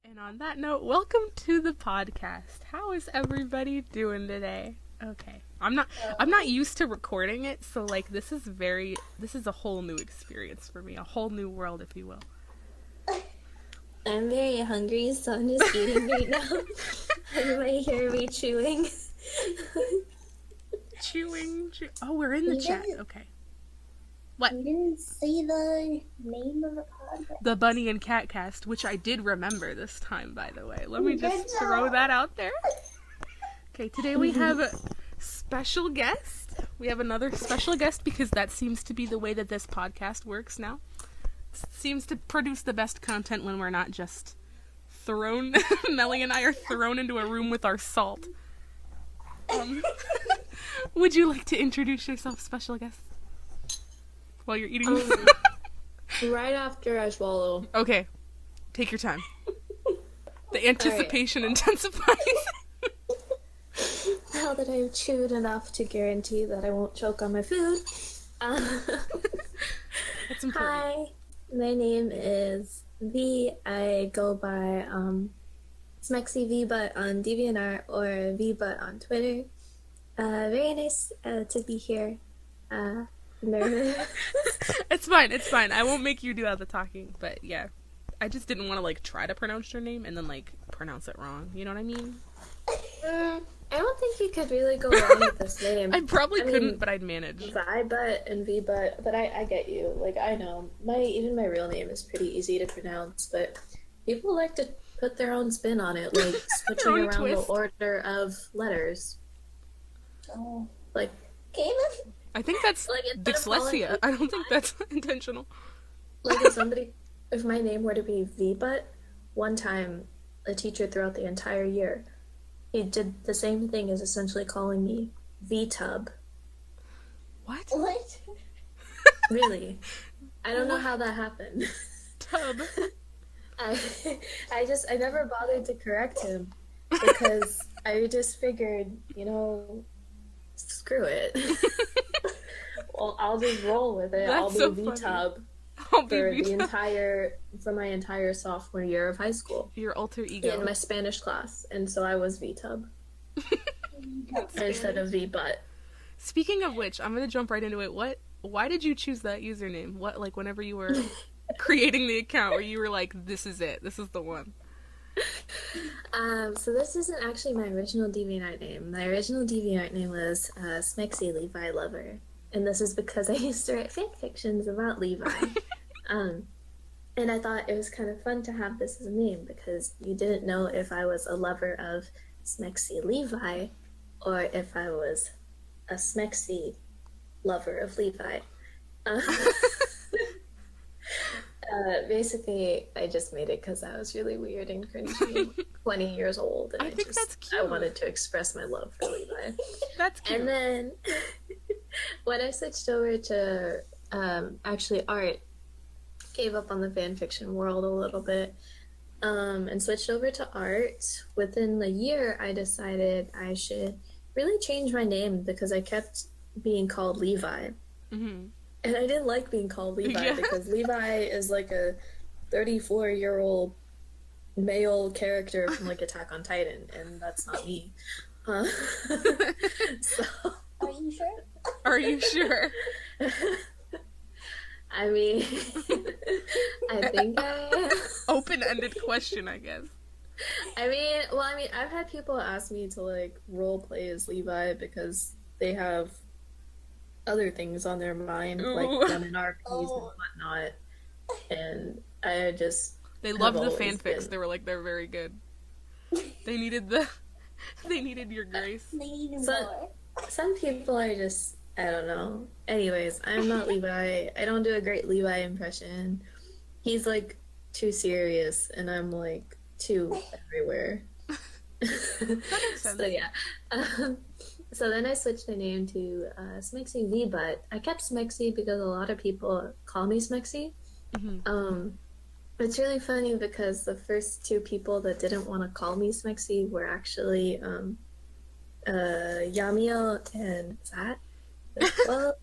And on that note, welcome to the podcast. How is everybody doing today? Okay. I'm not used to recording it, so like this is a whole new experience for me, a whole new world, if you will. I'm very hungry, so I'm just eating right now. Everybody hear me chewing? Chewing. Oh, we're in the chat. Okay. What? You didn't say the name of the podcast. The Bunny and Cat Cast, which I did remember this time, by the way. Let me just throw that out there. Okay, today we have a special guest. We have another special guest because that seems to be the way that this podcast works now. It seems to produce the best content when we're not just thrown... Meli and I are thrown into a room with our salt. Would you like to introduce yourself, special guest? While you're eating right after I swallow. Okay. Take your time. The anticipation intensifies. Now that I've chewed enough to guarantee that I won't choke on my food. That's important. Hi, my name is V. I go by SmexyViButt on DeviantArt or VButt on Twitter. Very nice to be here. Nervous. It's fine. I won't make you do all the talking, but yeah. I just didn't want to, like, try to pronounce your name and then, like, pronounce it wrong. You know what I mean? I don't think you could really go wrong with this name. I couldn't, but I'd manage. ViButt and VButt, but I get you. Like, I know. Even my real name is pretty easy to pronounce, but people like to put their own spin on it, like switching around twist. the order of letters. Oh. Like, Caleb? I think that's like dyslexia. I don't think that's intentional. Like if my name were to be VButt, one time a teacher throughout the entire year, he did the same thing as essentially calling me VTub. What? What? Really? I don't know how that happened. Tub. I never bothered to correct him because I just figured, screw it. Well, I'll just roll with it. That's so I'll be VTub for my entire sophomore year of high school. Your alter ego. In my Spanish class, and so I was VTub instead of VButt. Speaking of which, I'm gonna jump right into it. Why did you choose that username? Whenever you were creating the account, where you were like, this is it, this is the one? So this isn't actually my original DeviantArt name. My original DeviantArt name was SmexyLevi and this is because I used to write fanfictions about Levi. And I thought it was kind of fun to have this as a name because you didn't know if I was a lover of Smexy Levi or if I was a Smexy lover of Levi. Basically, I just made it because I was really weird and cringy, 20 years old, and I think that's cute. I wanted to express my love for Levi. That's cute. And then when I switched over to actually art, gave up on the fanfiction world a little bit, and switched over to art. Within the year, I decided I should really change my name because I kept being called Levi. Mm-hmm. And I didn't like being called Levi because Levi is like a 34-year-old male character from like Attack on Titan, and that's not me. So, Are you sure? Are you sure? I mean, I think I am. Open-ended question, I guess. I've had people ask me to like role play as Levi because they have other things on their mind, like running RPs and whatnot, and I just they loved the fanfics. They were like, they're very good. They needed your grace. They needed more. Some people are just, I don't know. Anyways, I'm not Levi. I don't do a great Levi impression. He's like too serious, and I'm like too everywhere. That makes sense. So yeah. So then I switched my name to SmexyViButt. I kept Smexy because a lot of people call me Smexy. Mm-hmm. It's really funny because the first two people that didn't want to call me Smexy were actually Yamiel and Zat. Well,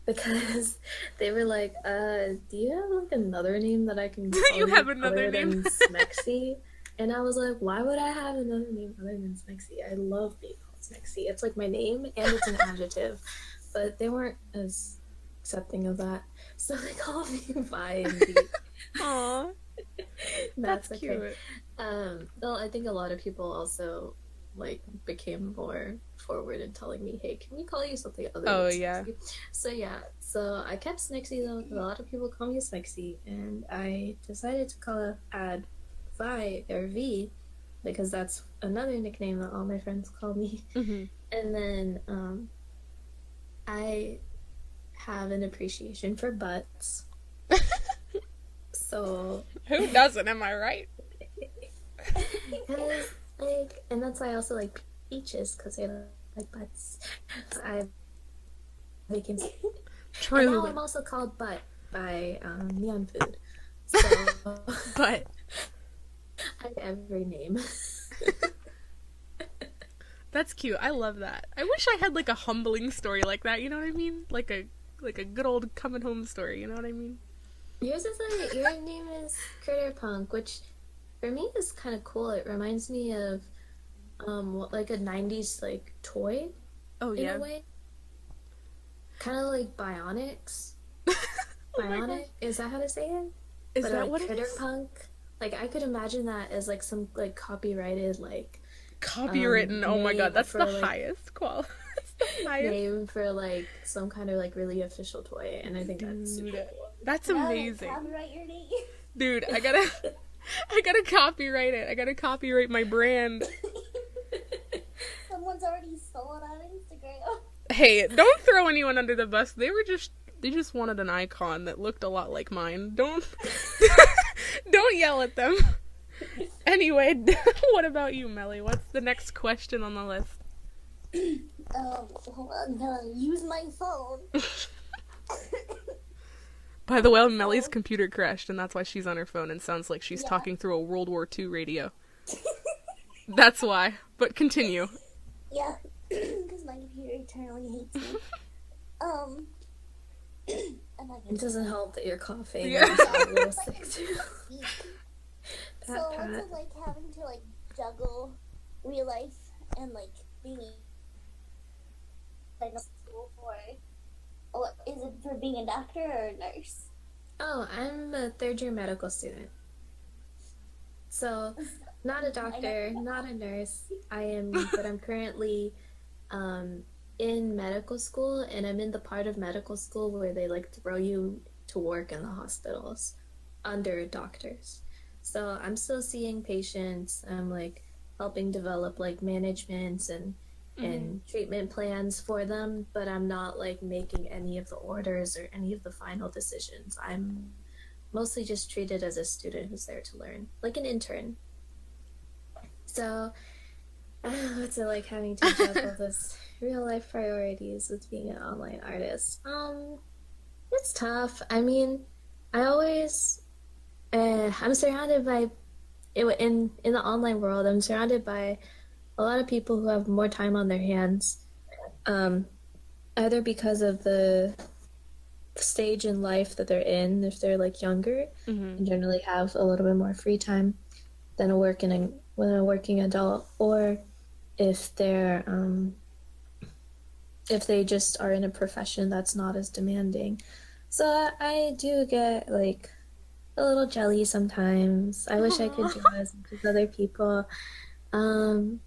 because they were like, do you have like another name that I can call you have another other name than Smexy? And I was like, why would I have another name other than Smexy? I love being called Smexy. It's like my name and it's an adjective. But they weren't as accepting of that. So they called me Vi and V. Aw, that's That's okay. cute. Well, I think a lot of people also like became more forward in telling me, "Hey, can we call you something other than Oh, yeah. Smexy?" So yeah, so I kept Smexy though, because a lot of people call me Smexy, and I decided to add Vi or V because that's another nickname that all my friends call me. Hmm. And then I have an appreciation for butts, so Who doesn't, am I right? because like, and that's why I also like peaches because they like butts. So I became, and now Truly. I'm also called Butt by Neon Food. So But I have every name. that's cute. I love that. I wish I had like a humbling story like that, you know what I mean? Like a good old coming home story, you know what I mean? Yours is like your name is Critter Punk, which for me is kind of cool. It reminds me of like a '90s like toy Oh in a yeah. way, kind of like Bionics. Oh my gosh. Bionic, is that how to say it? Is But that like what it Critter is? Punk, like I could imagine that as like some like copyrighted like Copywritten. Oh my god, name that's the for like highest quality. That's the highest. name for like some kind of like really official toy, and I think that's super Dude, cool. that's Now they amazing. copyright your name. Dude, I gotta copyright it. I gotta copyright my brand. Someone's already stolen on Instagram. Hey, don't throw anyone under the bus. They just wanted an icon that looked a lot like mine. Don't don't yell at them. Anyway, what about you, Meli? What's the next question on the list? Hold on, I'm gonna use my phone. By the way, Meli's computer crashed, and that's why she's on her phone and sounds like she's Yeah. talking through a World War II radio. That's why. But continue. Yeah, because my computer eternally hates me. And I It doesn't help that you're coughing. Yeah. And you sound a little sick too. speak. Pat, So pat. what's it like having to like juggle real life and like being in school for? What is it for being a doctor or a nurse? Oh, I'm a third year medical student. So, not a doctor, not a nurse. But I'm currently in medical school, and I'm in the part of medical school where they like throw you to work in the hospitals under doctors. So I'm still seeing patients. I'm like helping develop like management and treatment plans for them, but I'm not like making any of the orders or any of the final decisions. I'm mostly just treated as a student who's there to learn, like an intern. So, what's it like having to juggle this real life priorities with being an online artist? It's tough. I mean, I always, I'm surrounded by, in the online world, I'm surrounded by a lot of people who have more time on their hands, um, either because of the stage in life that they're in, if they're like younger, and generally have a little bit more free time than when a working adult, or if if they just are in a profession that's not as demanding. So I do get like a little jelly sometimes. I wish I could do as much as other people. Um,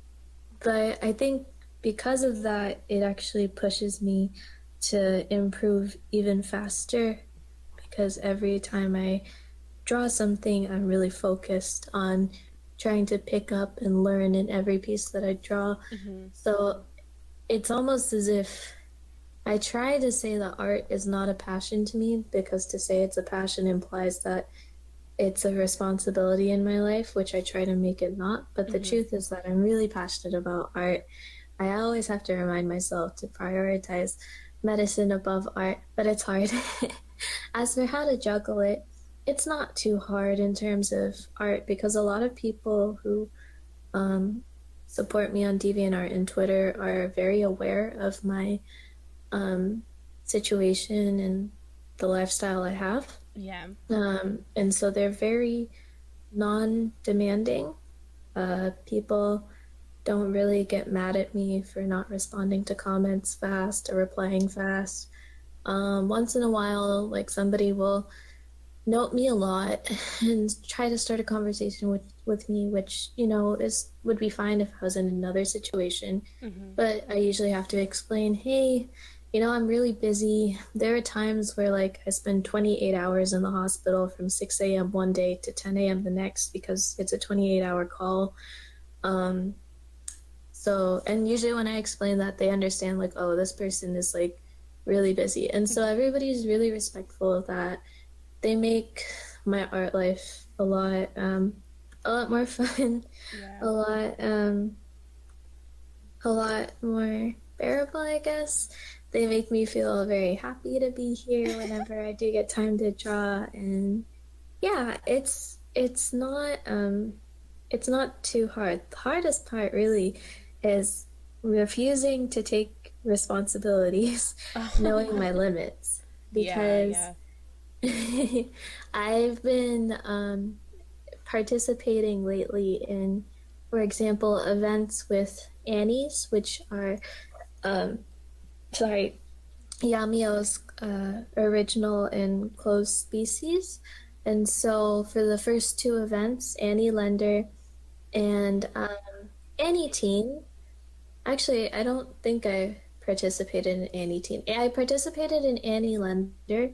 but I think because of that, it actually pushes me to improve even faster because every time I draw something, I'm really focused on trying to pick up and learn in every piece that I draw. So it's almost as if I try to say that art is not a passion to me because to say it's a passion implies that it's a responsibility in my life, which I try to make it not. But the truth is that I'm really passionate about art. I always have to remind myself to prioritize medicine above art, but it's hard. As for how to juggle it, it's not too hard in terms of art because a lot of people who support me on DeviantArt and Twitter are very aware of my situation and the lifestyle I have. Yeah. And so they're very non-demanding People don't really get mad at me for not responding to comments fast or replying fast. Once in a while, like somebody will note me a lot and try to start a conversation with me, which, you know, is would be fine if I was in another situation. But I usually have to explain, hey, you know, I'm really busy. There are times where like I spend 28 hours in the hospital from 6 a.m. one day to 10 a.m. the next because it's a 28-hour call. Um, so, and usually when I explain that, they understand like, oh, this person is like really busy. And so everybody's really respectful of that. They make my art life a lot more fun, Yeah. a lot more bearable, I guess. They make me feel very happy to be here whenever I do get time to draw, and yeah, it's not too hard. The hardest part really is refusing to take responsibilities, knowing my limits, Yeah, because yeah. I've been participating lately in, for example, events with Annies, which are, um, sorry, Yamio's original and closed species. And so for the first two events, Annie Lender and Annie Teen, actually, I don't think I participated in Annie Teen. I participated in Annie Lender.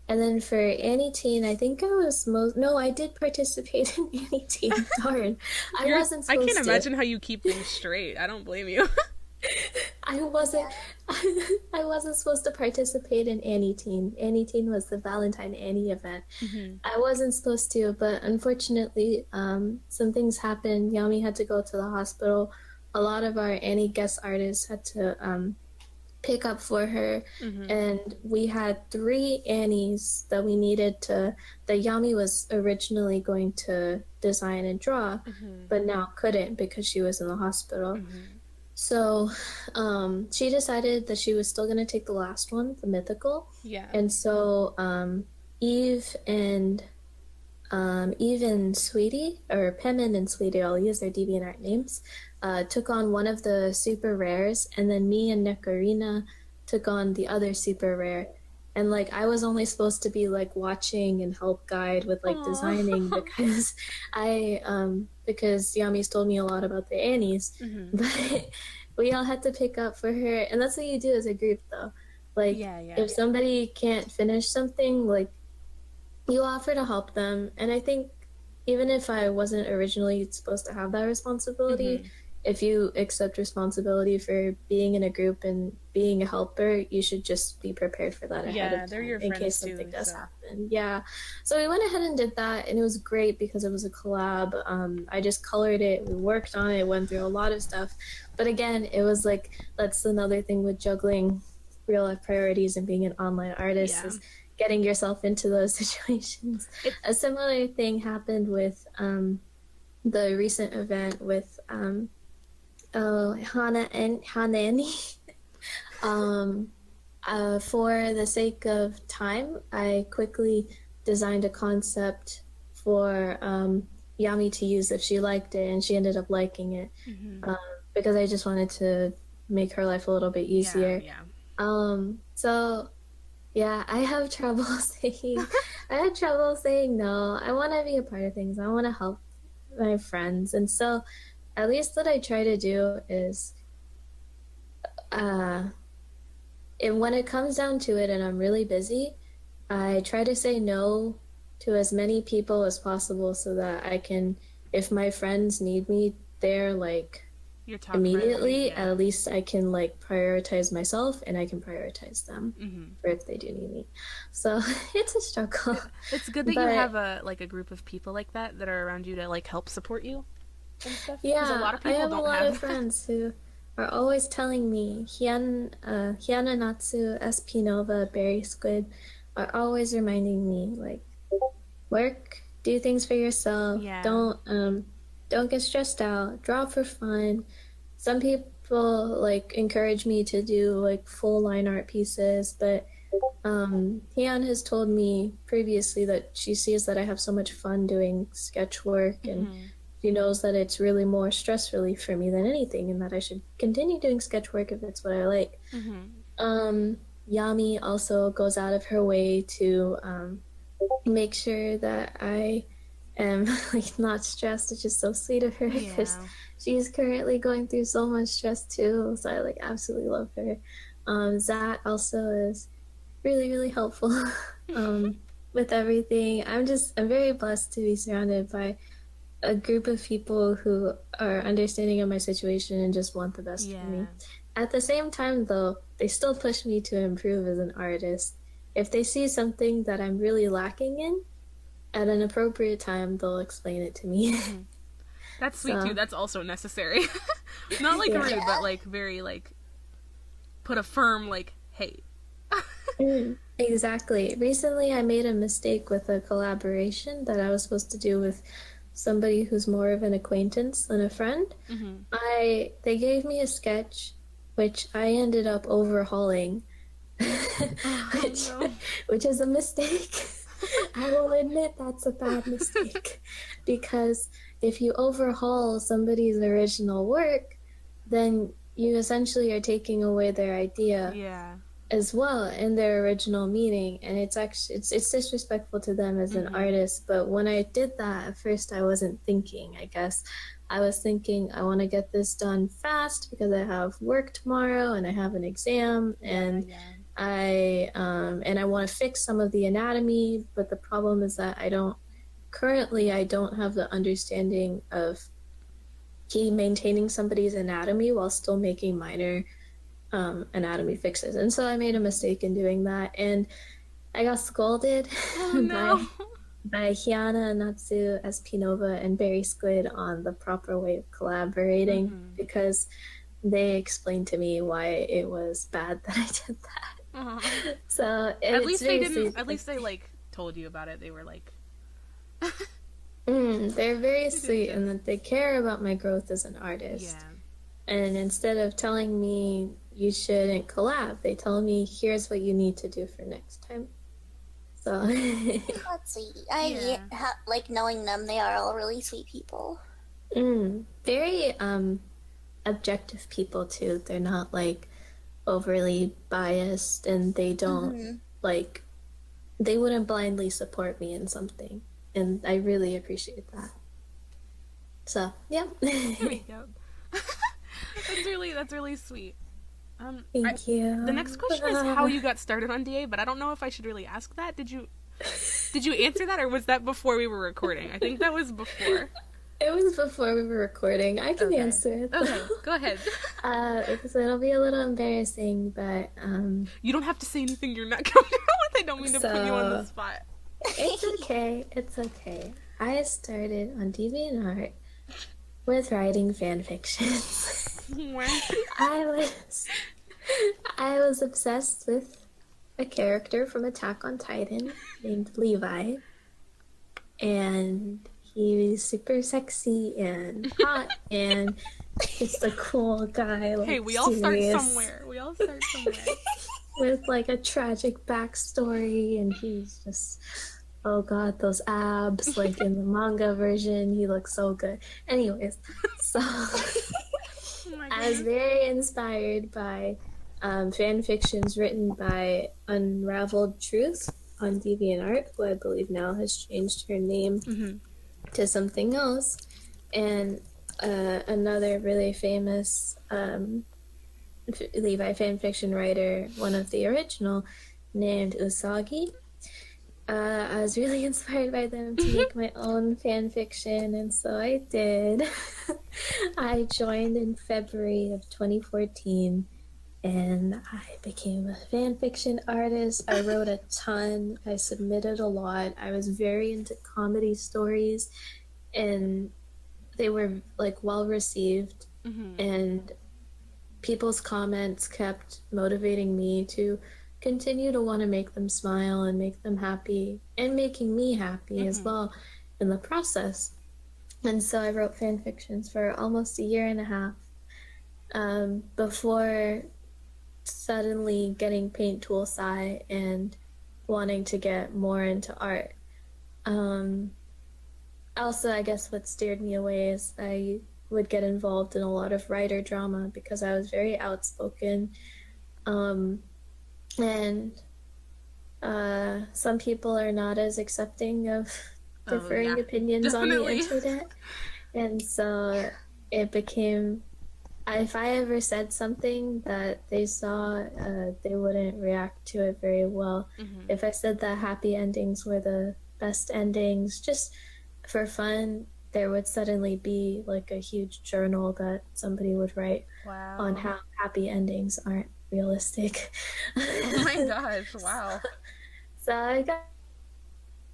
And then for Annie Teen, I think I was no, I did participate in Annie Teen. Darn. I wasn't I can't supposed to. imagine how you keep things straight. I don't blame you. I wasn't I wasn't supposed to participate in Annie Teen. Annie Teen was the Valentine Annie event. I wasn't supposed to, but unfortunately, some things happened. Yami had to go to the hospital. A lot of our Annie guest artists had to pick up for her, and we had three Annies that we needed to that Yami was originally going to design and draw, but now couldn't because she was in the hospital. So she decided that she was still going to take the last one, the mythical. Yeah. And so Eve and Sweetie, or Pemin and Sweetie, I'll use their DeviantArt names, took on one of the super rares, and then me and Nekarina took on the other super rare. And like I was only supposed to be like watching and help guide with like designing because because Yami's told me a lot about the Annies, but we all had to pick up for her, and that's what you do as a group though. Like if somebody can't finish something, like you offer to help them. And I think even if I wasn't originally supposed to have that responsibility, if you accept responsibility for being in a group and being a helper, you should just be prepared for that ahead of time they're your in friends case something too, does so. happen. Yeah. So we went ahead and did that, and it was great because it was a collab. I just colored it, we worked on it, went through a lot of stuff. But again, it was like, that's another thing with juggling real life priorities and being an online artist is getting yourself into those situations. A similar thing happened with the recent event with Hanani. For the sake of time, I quickly designed a concept for Yami to use if she liked it, and she ended up liking it because I just wanted to make her life a little bit easier. So yeah, I have trouble saying no. I want to be a part of things. I want to help my friends, and so at least what I try to do is, when it comes down to it, and I'm really busy, I try to say no to as many people as possible so that I can, if my friends need me there, like immediately, at least I can like prioritize myself and I can prioritize them for if they do need me. So it's a struggle. It's good that you have a group of people like that are around you to like help support you and stuff. Yeah, a lot of people I have don't a lot have of friends who are always telling me, Hiana Natsu, SP Nova, Berry Squid, are always reminding me like, work, do things for yourself. Don't get stressed out. Draw for fun. Some people like encourage me to do like full line art pieces, but Hyun has told me previously that she sees that I have so much fun doing sketch work, and She knows that it's really more stress relief for me than anything, and that I should continue doing sketch work if it's what I like. Yami also goes out of her way to make sure that I am like not stressed, which is so sweet of her because she's currently going through so much stress too. So I like absolutely love her. Zach also is really, really helpful with everything. I'm very blessed to be surrounded by a group of people who are understanding of my situation and just want the best for me. At the same time, though, they still push me to improve as an artist. If they see something that I'm really lacking in, at an appropriate time, they'll explain it to me. That's sweet too. That's also necessary. Not like rude, but like very like put a firm like, hey. Exactly. Recently, I made a mistake with a collaboration that I was supposed to do with somebody who's more of an acquaintance than a friend. They gave me a sketch, which I ended up overhauling, which is a mistake. I will admit that's a bad mistake, because if you overhaul somebody's original work, then you essentially are taking away their idea as well and their original meaning, and it's disrespectful to them as an artist. But when I did that, at first I wasn't thinking. I guess I was thinking I want to get this done fast because I have work tomorrow and I have an exam, and I want to fix some of the anatomy. But the problem is that I don't have the understanding of maintaining somebody's anatomy while still making minor anatomy fixes. And so I made a mistake in doing that, and I got scolded by Hiana, Natsu, SP Nova, and Berry Squid on the proper way of collaborating, because they explained to me why it was bad that I did that. So at least they didn't. At least they like told you about it. They were like, they're very sweet, and that they care about my growth as an artist. And instead of telling me you shouldn't collab, they tell me here's what you need to do for next time. So that's sweet. I like knowing them. They are all really sweet people. Very objective people too. They're not like overly biased, and they don't like, they wouldn't blindly support me in something, and I really appreciate that. So there we go. That's really sweet. Thank you. The next question is how you got started on DA, but I don't know if I should really ask that. Did you answer that, or was that before we were recording? I think that was before. It was before we were recording. I can answer it, though. Okay, go ahead. So it'll be a little embarrassing, but you don't have to say anything you're not comfortable with. I don't mean to put you on the spot. It's okay. It's okay. I started on DeviantArt with writing fan fictions. I was obsessed with a character from Attack on Titan named Levi, and he was super sexy and hot and just a cool guy. Like, hey, we all start somewhere. With like a tragic backstory, and he's just, oh god, those abs, like in the manga version, he looks so good. Anyways, so I was very inspired by fan fictions written by Unraveled Truth on DeviantArt, who I believe now has changed her name to something else, and another really famous Levi fanfiction writer, one of the original, named Usagi. I was really inspired by them to make my own fan fiction, and so I did. I joined in February of 2014, and I became a fan fiction artist. I wrote a ton. I submitted a lot. I was very into comedy stories, and they were like well received, and people's comments kept motivating me to continue to want to make them smile and make them happy, and making me happy as well in the process. And so I wrote fan fictions for almost a year and a half before suddenly getting paint tool sci and wanting to get more into art. also, I guess what steered me away is I would get involved in a lot of writer drama because I was very outspoken. Um, and some people are not as accepting of Oh yeah, differing opinions on the definitely. internet. And so it became, if I ever said something that they saw, they wouldn't react to it very well. Hmm. If I said that happy endings were the best endings, just for fun, there would suddenly be like a huge journal that somebody would write on Wow. how happy endings aren't realistic. Oh my gosh, wow. So I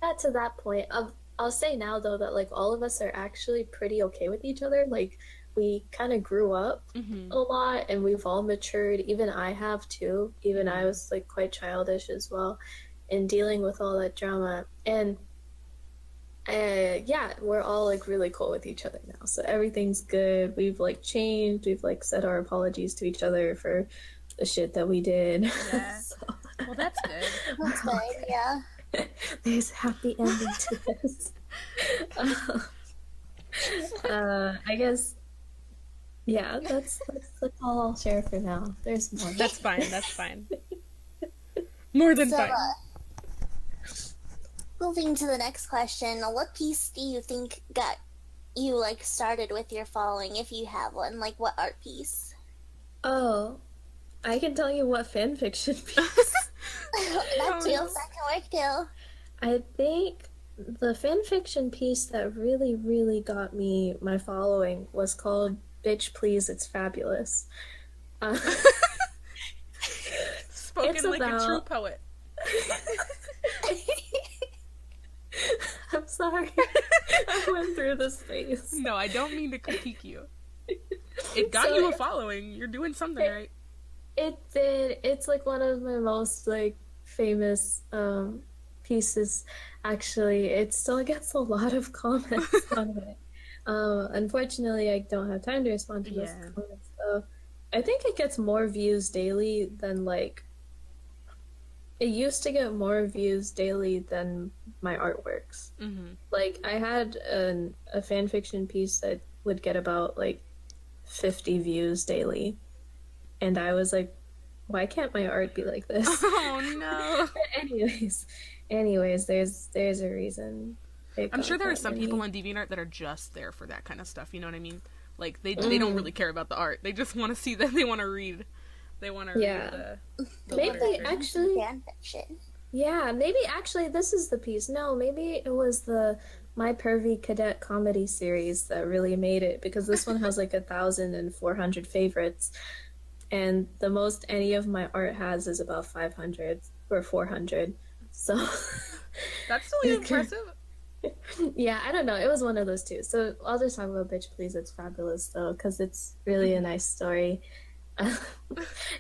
got to that point. I'll say now though that like all of us are actually pretty okay with each other. Like we kind of grew up Hmm. a lot and we've all matured. Even I have too. Even I Hmm. was like quite childish as well in dealing with all that drama. And yeah, we're all like really cool with each other now. So everything's good. We've like changed. We've like said our apologies to each other for the shit that we did. Yeah. So Well, that's good. That's we're good, yeah. okay. There's a happy ending to this. I guess yeah, that's all I'll share for now. There's more. That's fine. That's fine. More than So, fine. moving to the next question, what piece do you think got you like started with your following, if you have one? Like, what art piece? Oh, I can tell you what fan fiction piece. That too, that can work too. I think the fan fiction piece that really, really got me my following was called "Bitch Please, It's Fabulous." Uh, it's Spoken like a true about. poet. I'm sorry. I went through this phase. No, I don't mean to critique you. It got So you a following. You're doing something right. it did. It's like one of my most like famous pieces. Actually, it still gets a lot of comments on it. Unfortunately, I don't have time to respond to those Yeah. comments. So I think it gets more views daily than like it used to get more views daily than my artworks. Hmm. Like I had a fan fiction piece that would get about like 50 views daily, and I was like, why can't my art be like this? Oh no. anyways, anyways, there's a reason. It I'm sure got there are that some many. people on DeviantArt that are just there for that kind of stuff. You know what I mean? Like they don't really care about the art. They just want to see that. They want to read. They want to Yeah. read the Maybe literature. actually, Fan fiction. yeah, maybe actually this is the piece. No, maybe it was the My Pervy Cadet comedy series that really made it because this one has like 1,400 favorites, and the most any of my art has is about 500 or 400. So That's still impressive. yeah, I don't know. It was one of those two. So I'll just talk about Bitch Please, It's Fabulous though, because it's really a nice story.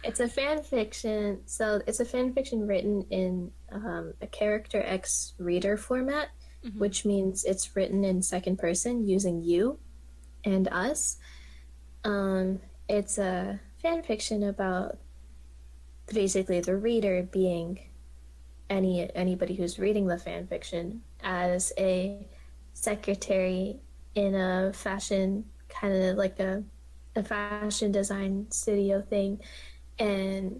It's a fan fiction. So it's a fan fiction written in a character X reader format, Hmm. which means it's written in second person using you and us. It's a fan fiction about basically the reader being anybody who's reading the fan fiction as a secretary in a fashion kind of like a fashion design studio thing, and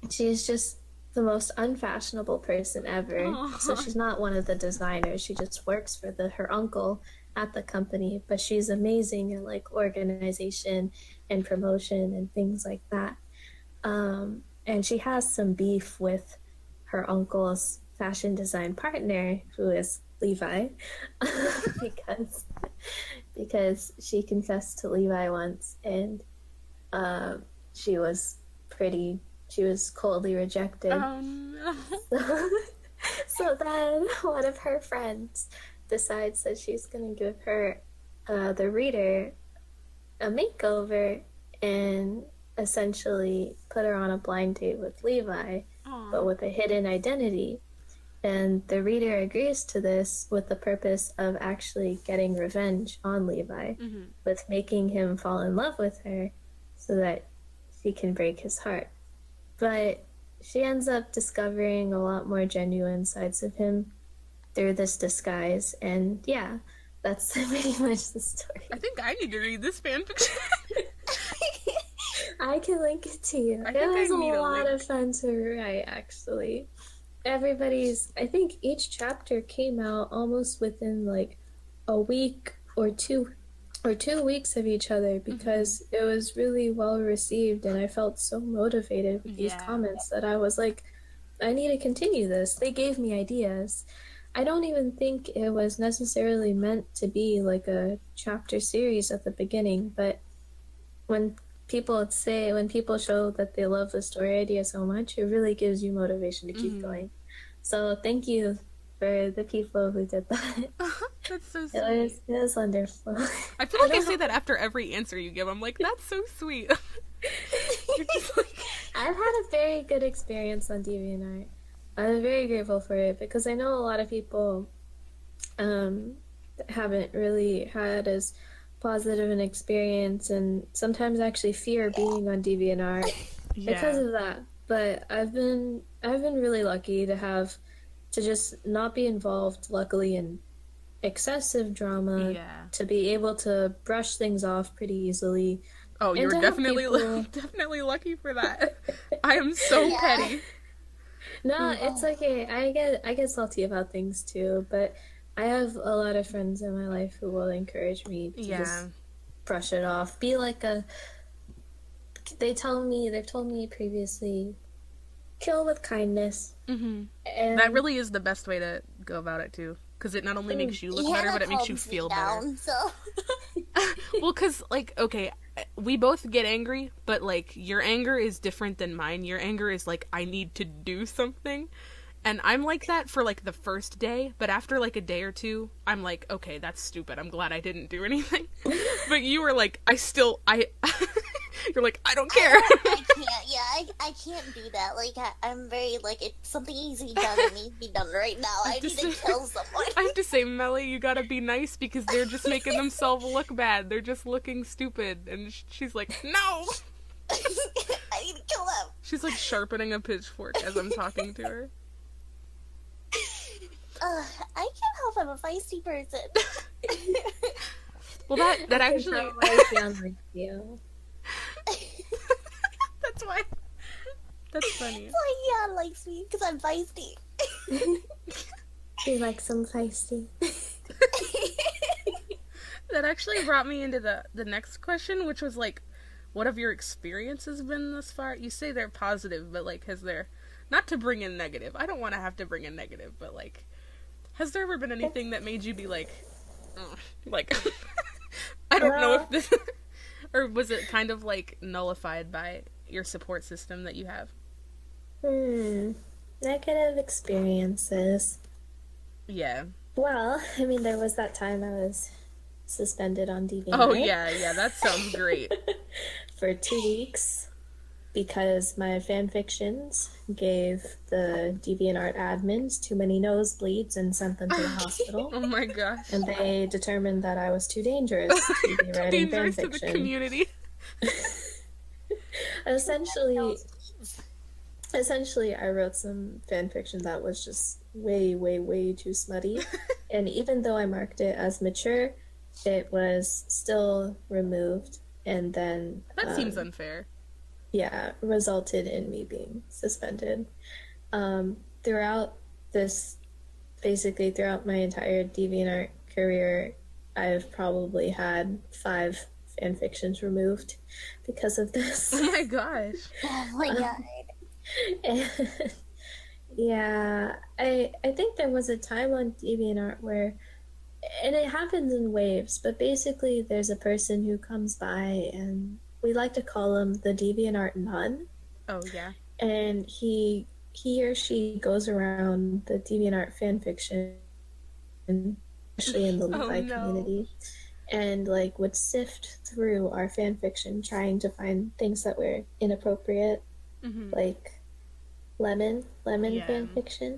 she's just the most unfashionable person ever. So Oh. she's not one of the designers. She just works for her uncle at the company, but she's amazing in like organization and promotion and things like that. And she has some beef with her uncle's fashion design partner, who is Levi, because she confessed to Levi once, and uh, she was she was coldly rejected. Oh no. So, so then one of her friends decides that she's going to give her, the reader, a makeover and essentially put her on a blind date with Levi, but Aw. with a hidden identity. And the reader agrees to this with the purpose of actually getting revenge on Levi, Hmm. with making him fall in love with her so that she can break his heart. But she ends up discovering a lot more genuine sides of him through this disguise. And yeah, That's pretty much the story. I think I need to read this fanfiction. I can link it to you. I It think I was a need a lot link. of fun to write, actually. I think each chapter came out almost within like a week or 2 weeks of each other because it was really well received, and I felt so motivated with these Yeah. comments that I was like, I need to continue this. They gave me ideas. I don't even think it was necessarily meant to be like a chapter series at the beginning, but when when people show that they love the story idea so much, it really gives you motivation to keep going. So thank you for the people who did that. That's so It sweet. was wonderful. I feel like I say that after every answer you give. I'm like, that's so sweet. You're just like... I've had a very good experience on DeviantArt. I'm very grateful for it because I know a lot of people haven't really had as positive an experience and sometimes actually fear being on DeviantArt because of that. But I've been really lucky to just not be involved, luckily, in excessive drama, to be able to brush things off pretty easily. Oh, you're definitely definitely lucky for that. I am so petty. No, it's okay. I get salty about things too, but I have a lot of friends in my life who will encourage me to just brush it off. Be like they've told me previously, kill with kindness. And that really is the best way to go about it too, because it not only makes you look better, but it makes you feel better. Well, because like, okay, we both get angry, but like your anger is different than mine. Your anger is like, I need to do something. And I'm like that for like the first day, but after like a day or two, I'm like, okay, that's stupid. I'm glad I didn't do anything. But you were like, you're like, I don't care. I can't do that. Like, I'm very, like, if something needs to be done, it needs to be done right now. I need to kill someone. I have to say, Meli, you gotta be nice because they're just making themselves look bad. They're just looking stupid. And she's like, no! I need to kill them. She's like sharpening a pitchfork as I'm talking to her. I can't help I'm a feisty person. Well, that actually... you. That's why. That's funny. That's why Jan likes me, because I'm feisty. She likes some feisty. That actually brought me into the next question, which was like, what have your experiences been thus far? You say they're positive, but like, has there... Not to bring in negative. I don't want to have to bring in negative, but like... Has there ever been anything that made you be like... like... I don't know if this... Or was it kind of like nullified by your support system that you have? Negative experiences. Yeah. Well, I mean, there was that time I was suspended on DeviantArt. Oh, yeah, that sounds great. For 2 weeks. Because my fanfictions gave the DeviantArt admins too many nosebleeds and sent them to the hospital. Oh my gosh. And they determined that I was too dangerous to be writing dangerous fanfiction. To the community. Essentially, I wrote some fanfiction that was just way, way, way too smutty. And even though I marked it as mature, it was still removed. And then... That seems unfair. Yeah, resulted in me being suspended. Throughout my entire DeviantArt career, I've probably had 5 fanfictions removed because of this. Oh my gosh. Oh my god. Yeah, I think there was a time on DeviantArt where, and it happens in waves, but basically there's a person who comes by and we like to call him the DeviantArt nun. Oh, yeah. And he or she goes around the DeviantArt fanfiction, especially in the Levi community, and like would sift through our fanfiction trying to find things that were inappropriate, like lemon fanfiction,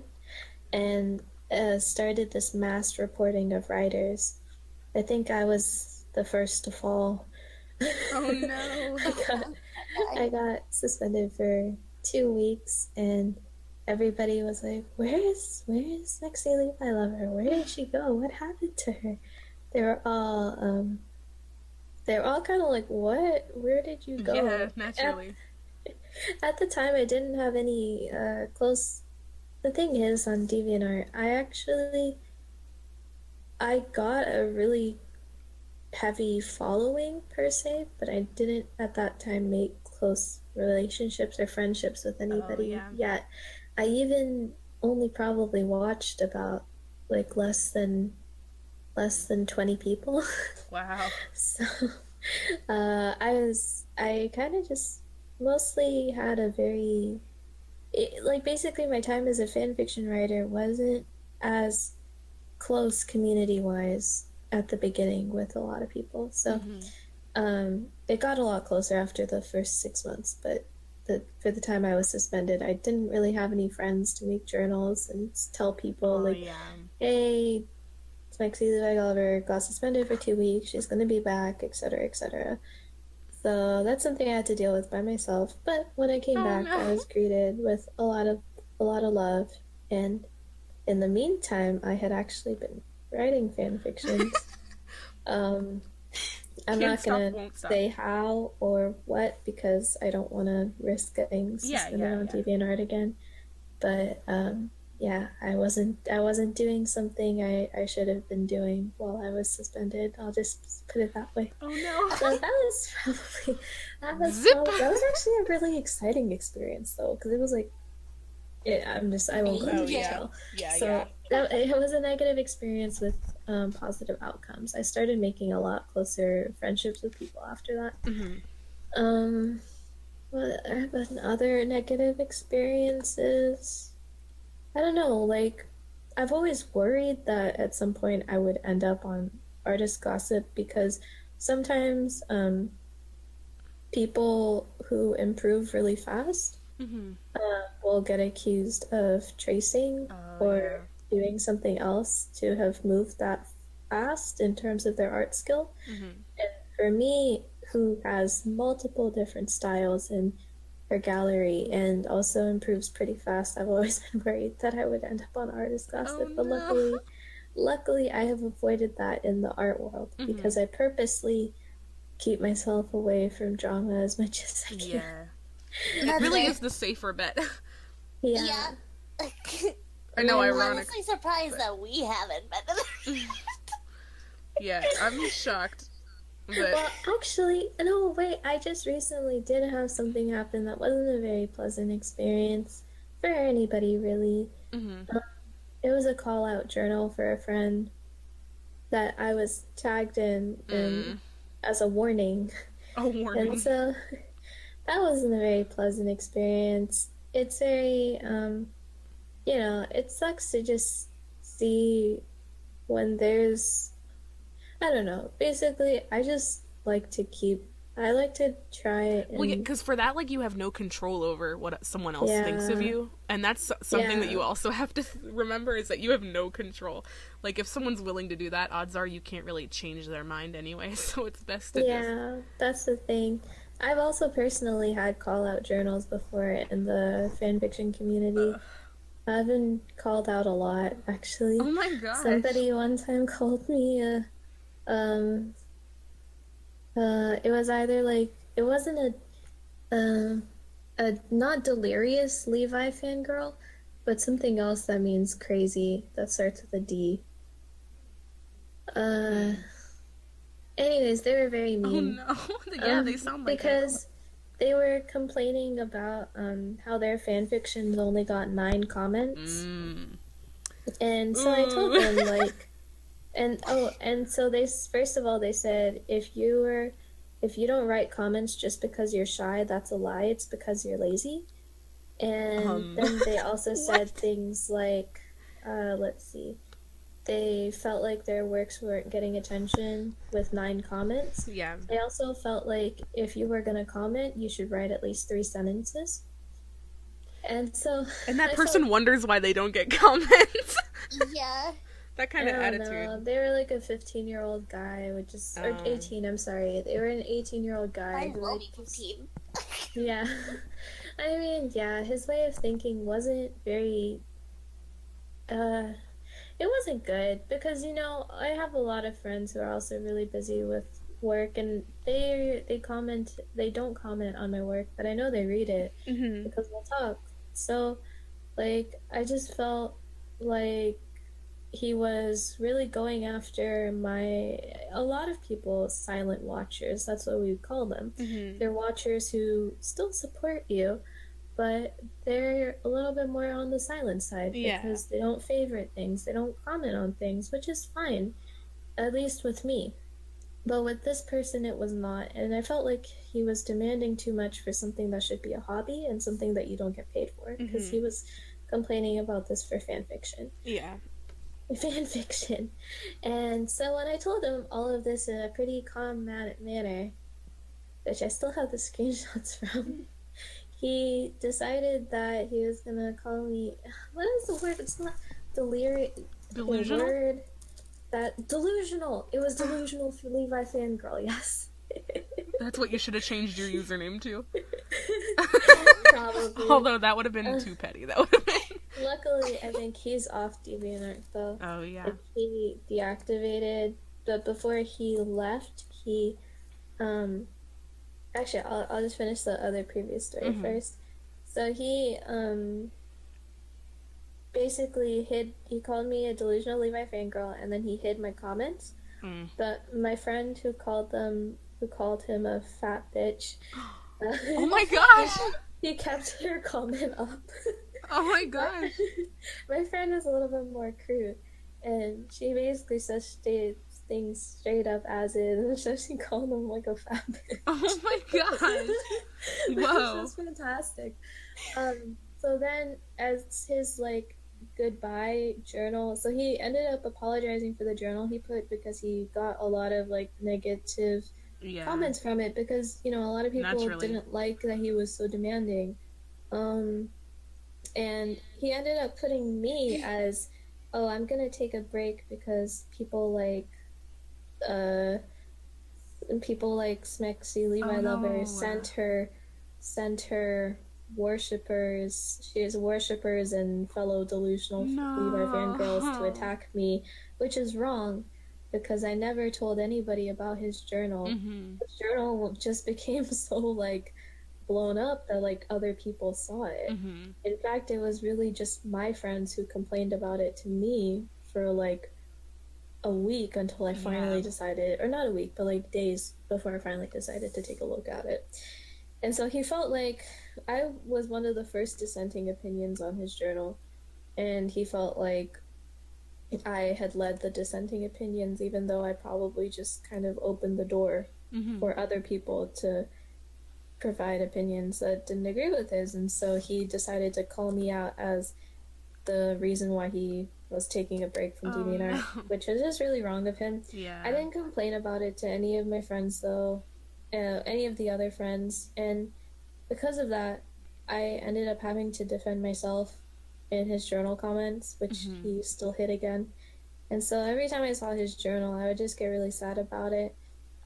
and started this mass reporting of writers. I think I was the first to fall. Oh no. I got suspended for 2 weeks and everybody was like, where is Smexy Levi Lover? Where did she go? What happened to her? they were all kind of like, what? Where did you Yeah, go? naturally. At the time, I didn't have any close. The thing is, on DeviantArt, I got a really heavy following per se, but I didn't at that time make close relationships or friendships with Oh, anybody yeah. yet. I even only probably watched about like less than 20 people. Wow. So I kind of just mostly had a very like basically my time as a fan fiction writer wasn't as close community wise at the beginning with a lot of people. So it got a lot closer after the first 6 months, but for the time I was suspended, I didn't really have any friends to make journals and tell people Oh, like, yeah. hey, SmexyViButt got suspended for 2 weeks. She's gonna be back, etc., etc. So that's something I had to deal with by myself. But when I came Oh, back, no. I was greeted with a lot of love. And in the meantime, I had actually been writing fan fictions. Um, I'm Can't not stop, gonna won't stop. say how or what because I don't want to risk getting Yeah, suspended on yeah. DeviantArt again. But yeah, I wasn't doing something I should have been doing while I was suspended. I'll just put it that way. Oh, no. So that was Zip. that was actually a really exciting experience though, because it was like I won't go into Oh, yeah. detail. Yeah, So it was a negative experience with positive outcomes. I started making a lot closer friendships with people after that. Um, what are other negative experiences? I don't know. Like, I've always worried that at some point I would end up on artist gossip because sometimes people who improve really fast will get accused of tracing Oh, yeah. or doing something else to have moved that fast in terms of their art skill. And for me, who has multiple different styles in her gallery and also improves pretty fast, I've always been worried that I would end up on artist Oh, gossip. But no. luckily, I have avoided that in the art world because I purposely keep myself away from drama as much as I can. Yeah. That's It really fair. is the safer bet. Yeah. I know, I'm ironic. honestly surprised that we haven't been. Yeah, I'm shocked. But Well, actually, no, wait, I just recently did have something happen that wasn't a very pleasant experience for anybody, really. It was a call out journal for a friend that I was tagged in as a warning. a warning. And so that wasn't a very pleasant experience. It's very, you know, it sucks to just see when there's, I don't know. Basically, I like to try Well, yeah, and, because for that, like, you have no control over what someone else thinks of yeah, you, and that's something that you yeah, also have to remember is that you have no control. Like, if someone's willing to do that, odds are you can't really change their mind anyway. So it's best to just. yeah, that's the thing. I've also personally had call out journals before in the fanfiction community. I've been called out a lot, Oh actually. my gosh. Somebody one time called me um, it was either like, it wasn't a not delirious Levi fangirl, but something else that means crazy that starts with a D. Uh, anyways, they were very Oh mean. no. Yeah, they sound like it. Because they were complaining about how their fan fictions only got 9 comments. And so I told them Ooh. like and so they first of all they said if you don't write comments just because you're shy, that's a lie. It's because you're lazy. And then they also said What? things like let's see. They felt like their works weren't getting attention with 9 comments. Yeah. They also felt like if you were gonna comment, you should write at least 3 sentences. And so And that I person felt, wonders why they don't get comments. Yeah. That I kind of don't attitude. know. They were like a 15-year-old guy, which is or 18. I'm sorry. They were an 18-year-old guy. I Who, love like, 15. yeah. I mean, yeah. His way of thinking wasn't very. Uh, It wasn't good because, you know, I have a lot of friends who are also really busy with work, and they don't comment on my work, but I know they read it Mhm. because we'll talk. So, like, I just felt like he was really going after a lot of people, silent watchers. That's what we would call them. Mhm. They're watchers who still support you, but they're a little bit more on the silent side Yeah. because they don't favorite things, they don't comment on things, which is fine, at least with me. But with this person, it was not, and I felt like he was demanding too much for something that should be a hobby and something that you don't get paid for, because he Mhm. was complaining about this for fan fiction. Yeah. Fan fiction. And so when I told him all of this in a pretty calm manner, which I still have the screenshots from, he decided that he was gonna call me. What is the word? It's not delirious. The Delusional? word that delusional. It was delusional for Levi Fangirl. Yes. That's what you should have changed your username to. Probably. Although that would have been too petty. That would have been. Luckily, I think he's off DeviantArt though. Oh yeah. Like, he deactivated, but before he left, he actually I'll just finish the other previous story first. So he basically he called me a delusional Levi fangirl, and then he hid my comments. But my friend who called him a fat bitch, Oh my gosh! he kept her comment up. Oh my gosh! My friend is a little bit more crude, and she basically says things straight up as is, and so she called him like a fat bitch. Oh my gosh! Whoa! This is fantastic. So then, as his like goodbye journal, so he ended up apologizing for the journal he put because he got a lot of like negative comments from it, because you know a lot of people didn't like that he was so demanding. And he ended up putting me as, oh, I'm gonna take a break because people like Smexy Levi Lover sent her worshippers. She has worshippers and fellow delusional Levi fangirls to attack me, which is wrong because I never told anybody about his journal. His journal just became so like blown up that like other people saw it. In fact, it was really just my friends who complained about it to me for like a week until I finally decided, or not a week, but like days before I finally decided to take a look at it. And so he felt like I was one of the first dissenting opinions on his journal, and he felt like I had led the dissenting opinions, even though I probably just kind of opened the door for other people to provide opinions that didn't agree with his. And so he decided to call me out as the reason why he was taking a break from DeviantArt, which is just really wrong of him. I didn't complain about it to any of my friends though, any of the other friends, and because of that I ended up having to defend myself in his journal comments, which he still hit again. And so every time I saw his journal I would just get really sad about it.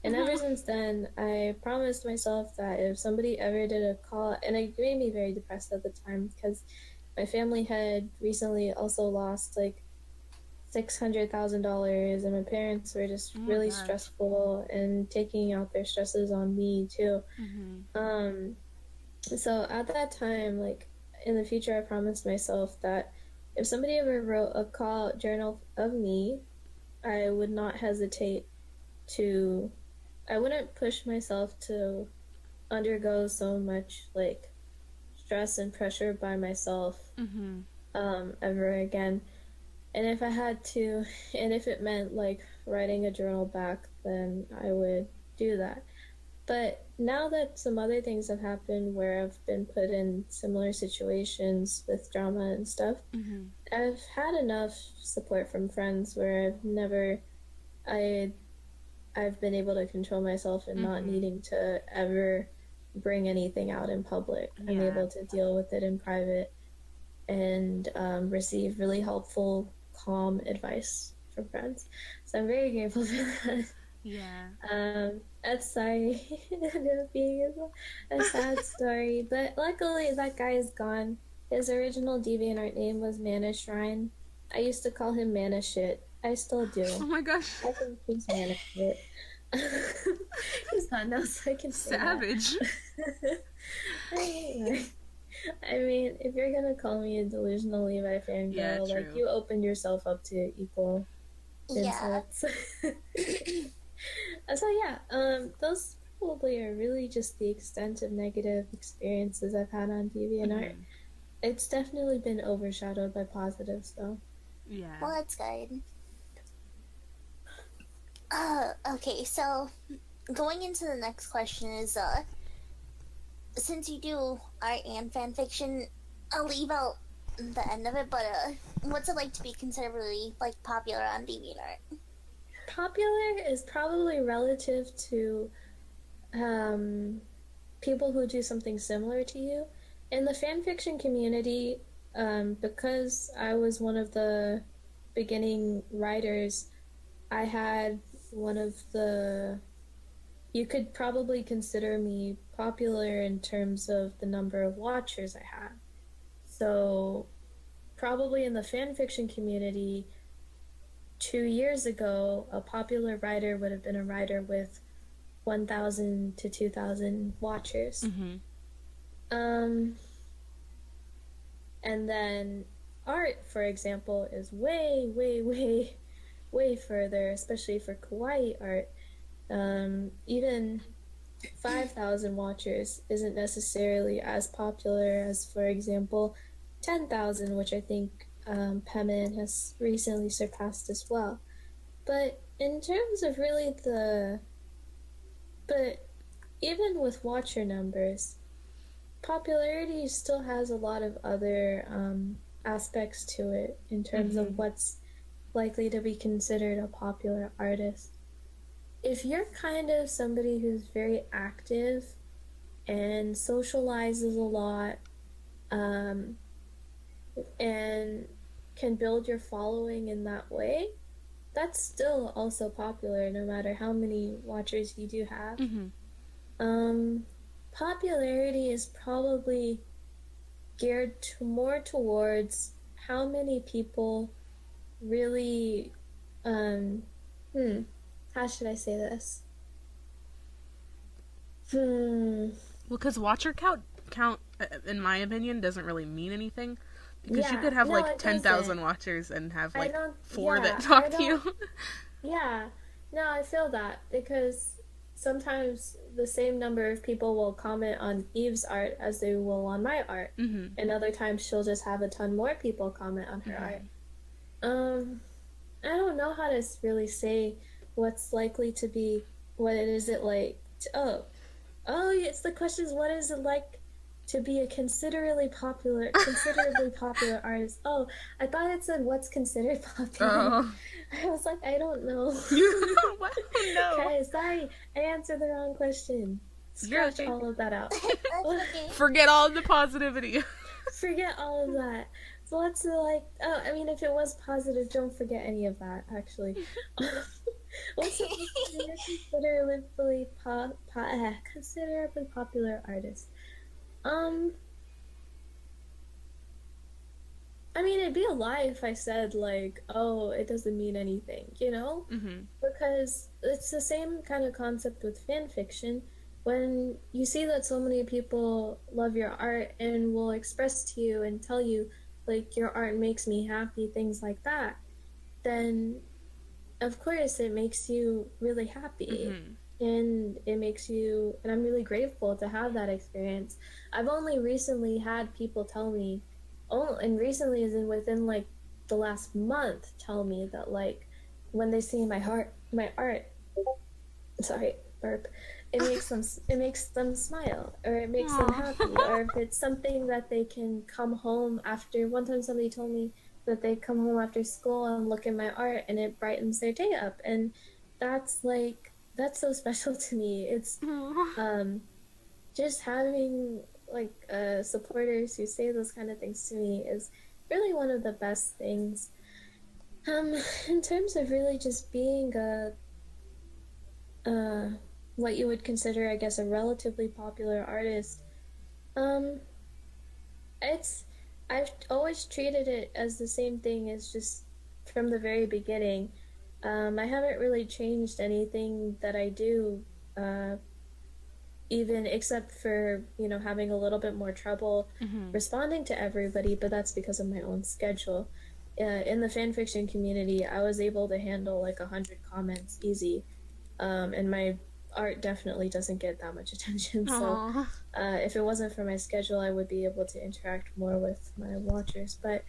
And ever since then, I promised myself that if somebody ever did a call, and it made me very depressed at the time because my family had recently also lost like $600,000, and my parents were just really stressful and taking out their stresses on me too. So at that time, like in the future, I promised myself that if somebody ever wrote a call journal of me, I would not hesitate to. I wouldn't push myself to undergo so much like stress and pressure by myself ever again. And if I had to, and if it meant like writing a journal back, then I would do that. But now that some other things have happened where I've been put in similar situations with drama and stuff, I've had enough support from friends where I've been able to control myself and not needing to ever bring anything out in public. I'm able to deal with it in private and receive really helpful, calm advice from friends. So I'm very grateful for that. That's sorry being a sad story, but luckily that guy is gone. His original DeviantArt name was Mana Shrine, I used to call him Mana Shit. I still Oh do. my gosh. I think he's Mana Shit. He's not now, so I can say that. Savage. I mean, if you're gonna call me a delusional Levi Yeah, fangirl, like true. you opened yourself up to equal Yeah. insults. So yeah, those probably are really just the extent of negative experiences I've had on DeviantArt. It's definitely been overshadowed by positives, though. Yeah. Well, that's good. Okay, so going into the next question is, since you do art and fan fiction, I'll leave out the end of it, but what's it like to be considered really like popular on DeviantArt? Popular is probably relative to people who do something similar to you. In the fanfiction community, because I was one of the beginning writers, I had one of the. You could probably consider me popular in terms of the number of watchers I had. So, probably in the fanfiction community, 2 years ago, a popular writer would have been a writer with 1,000 to 2,000 watchers. Um, and then art, for example, is way, way, way, way further, especially for kawaii art. Even 5,000 watchers isn't necessarily as popular as, for example, 10,000, which I think Pemin has recently surpassed as well. But in terms of really but even with watcher numbers, popularity still has a lot of other aspects to it in terms of what's likely to be considered a popular artist. If you're kind of somebody who's very active and socializes a lot, and can build your following in that way, that's still also popular no matter how many watchers you do have. Popularity is probably geared more towards how many people really how should I say this? Well, because watcher count, in my opinion, doesn't really mean anything. Because you could have like 10,000 watchers and have like four that talk to you. Yeah, no, I feel that because sometimes the same number of people will comment on Eve's art as they will on my art, and other times she'll just have a ton more people comment on her art. I don't know how to really say what's likely to be. What is it like? It's the question is what is it like to be a considerably popular artist? Oh, I thought it said what's considered popular. I was like, I don't know. What? No. Okay, sorry, I answered the wrong question. Scratch all of that out. Okay. Forget all the positivity. Forget all of that. So let's I mean, if it was positive, don't forget any of that, actually. What's a considerably popular artist? I mean, it'd be a lie if I said, like, oh, it doesn't mean anything, you know? Because it's the same kind of concept with fan fiction. When you see that so many people love your art and will express to you and tell you, like, your art makes me happy, things like that, then of course it makes you really happy. And it makes you, and I'm really grateful to have that experience. I've only recently had people tell me, and recently is in within like the last month, tell me that like when they see my art, sorry, burp, it makes them smile, or it makes them happy, or if it's something that they can come home after. One time somebody told me that they come home after school and look at my art and it brightens their day up, and that's so special to me. It's just having like supporters who say those kind of things to me is really one of the best things. In terms of really just being what you would consider, I guess, a relatively popular artist, it's I've always treated it as the same thing as just from the very beginning. I haven't really changed anything that I do, uh, even except for, having a little bit more trouble Mm-hmm. responding to everybody, but that's because of my own schedule. In the fanfiction community, I was able to handle like 100 comments easy, and my art definitely doesn't get that much attention. So, Aww. if it wasn't for my schedule, I would be able to interact more with my watchers. But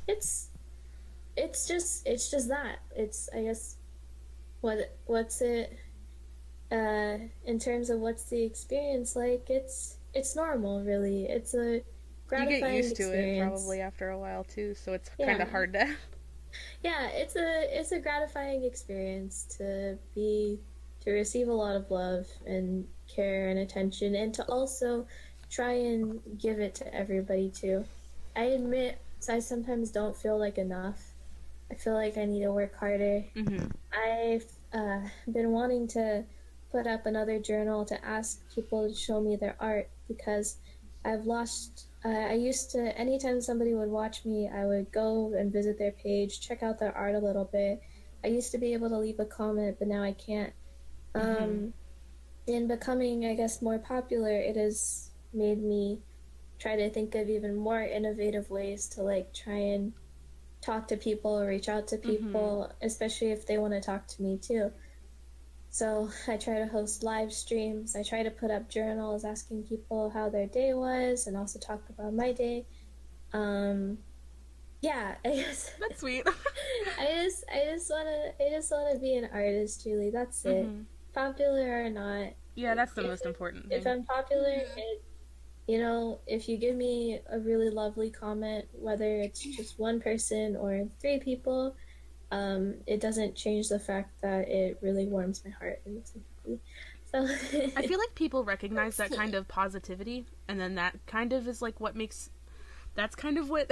it's it's just that. It's, I guess, what's it in terms of what's the experience like. It's normal, really. It's a You get gratifying used to it experience. probably after a while too, so it's kind of Yeah. hard to. Yeah, it's a gratifying experience to receive a lot of love and care and attention, and to also try and give it to everybody too. I admit I sometimes don't feel like enough. I feel like I need to work harder. Mm-hmm. I've been wanting to put up another journal to ask people to show me their art, because I've lost. I used to, anytime somebody would watch me, I would go and visit their page, check out their art a little bit. I used to be able to leave a comment, but now I can't. Mm-hmm. Um, in becoming, I guess, more popular, it has made me try to think of even more innovative ways to like try and talk to people or reach out to Mm-hmm. people, especially if they want to talk to me too. So I try to host live streams. I try to put up journals asking people how their day was and also talk about my day. Um, yeah, I guess That's sweet. I just wanna be an artist, Julie. That's it. Mm-hmm. Popular or not. Yeah, that's the If most important if thing. I'm popular, Mm-hmm. if you give me a really lovely comment, whether it's just one person or three people, it doesn't change the fact that it really warms my heart and makes me happy. I So, feel like people recognize That's that kind sweet. of positivity, and then that kind of is like what makes that's kind of what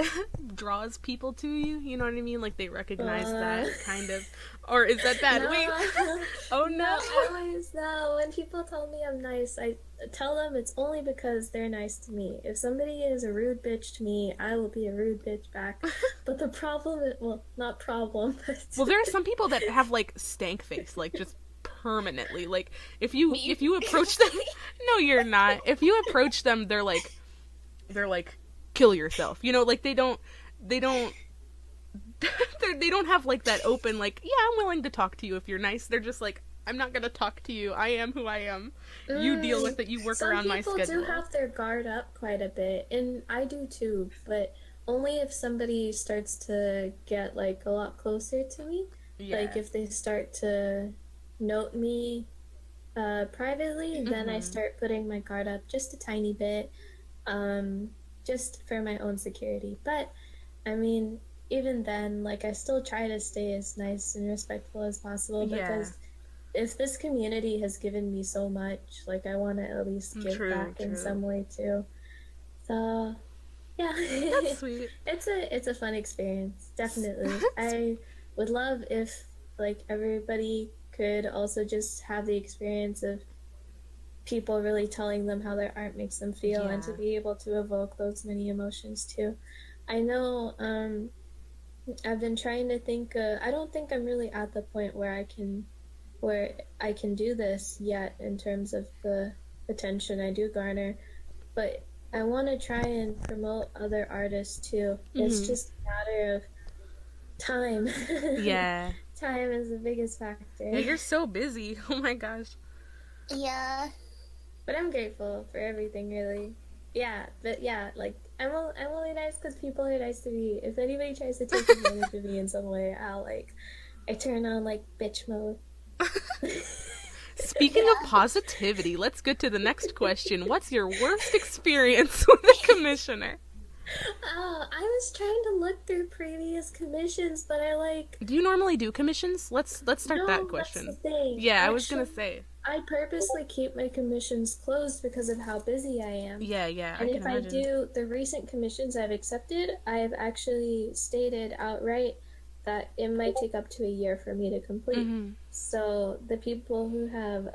draws people to you. You know what I mean? Like they recognize uh, that kind of, or is that bad? Wait, no, oh no, no. I always know. When people tell me I'm nice, I tell them it's only because they're nice to me. If somebody is a rude bitch to me, I will be a rude bitch back. But the problem is, well, not problem, but Well, there are some people that have like stank face, like just permanently. Like if you Me. approach them, no, you're not. If you approach them, they're like kill yourself. You know, like they don't they don't have like that open like yeah I'm willing to talk to you if you're nice. They're just like I'm not gonna talk to you. I am who I am. You deal Mm, with it. You work some around my people do schedule. have their guard up quite a bit, and I do too, but only if somebody starts to get like a lot closer to me. Like Yeah. if they start to note me privately, then I Mhm. start putting my guard up just a tiny bit, um, just for my own security. But I mean, even then, like I still try to stay as nice and respectful as possible, Yeah. because if this community has given me so much, like I want to at least give True. back in True. some way too. So yeah, That's sweet. it's a fun experience, definitely. I would love if like everybody could also just have the experience of people really telling them how their art makes them feel, and to Yeah. be able to evoke those many emotions too. I know I've been trying to think I don't think I'm really at the point where I can do this yet in terms of the attention I do garner, but I want to try and promote other artists too. It's Mhm. just a matter of time. Yeah. Time is the biggest Yeah. factor. You're so busy. Oh my gosh. Yeah. But I'm grateful for everything, really. Yeah, but yeah, like I'm only nice because people are nice to me. If anybody tries to take advantage of me in some way, I turn on like bitch mode. Speaking of Yeah. positivity, let's get to the next question. What's your worst experience with a commissioner? Oh, I was trying to look through previous commissions, but I like Do you normally do commissions? Let's start that no, that's the question. thing. Yeah, I was gonna Actually, say. I purposely keep my commissions closed because of how busy I am. Yeah, yeah, I And can if I imagine. do the recent commissions I've accepted, I've actually stated outright that it might take up to a year for me to complete. Mhm. So the people who have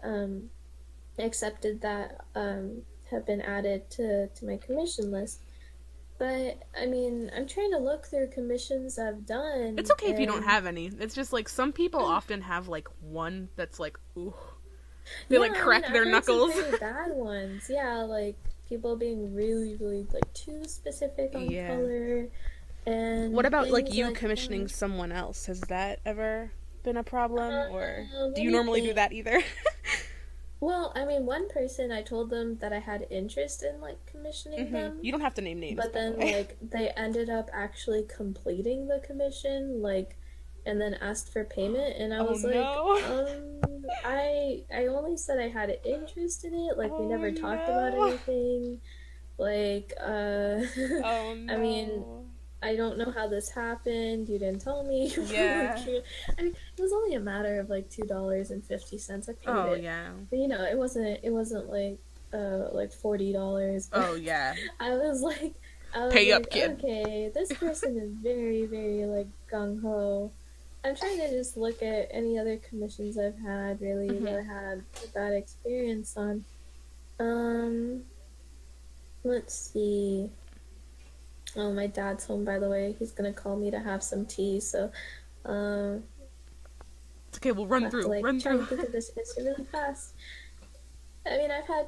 accepted that have been added to my commission list. But I mean, I'm trying to look through commissions I've done. It's okay if you don't have any. It's just like some people often have like one that's like, ooh, they like crack their I've knuckles. heard some pretty bad ones. Yeah, like people being really, really like too specific on color. And what about like you like commissioning someone else? Has that ever been a problem, or do you let me normally do think. that either? Well, I mean, one person I told them that I had interest in like commissioning them, You don't have to name names. but by the then way. like they ended up actually completing the commission, like, and then asked for payment, and I Oh was like, no. I only said I had an interest in it, like we Oh never talked about no. anything, like Oh I mean, no. I don't know how this happened. You didn't tell me. Yeah. I mean, it was only a matter of like $2.50. I paid Oh it. yeah. But, you know, it wasn't like $40. Oh yeah. I was like, Pay up, kid. okay, this person is very, very like gung ho. I'm trying to just look at any other commissions I've had really that I had a bad experience on. Let's see. Oh, my dad's home, by the way. He's gonna call me to have some tea, so It's okay, we'll run through. Run try through. to think of this answer really fast. I mean, I've had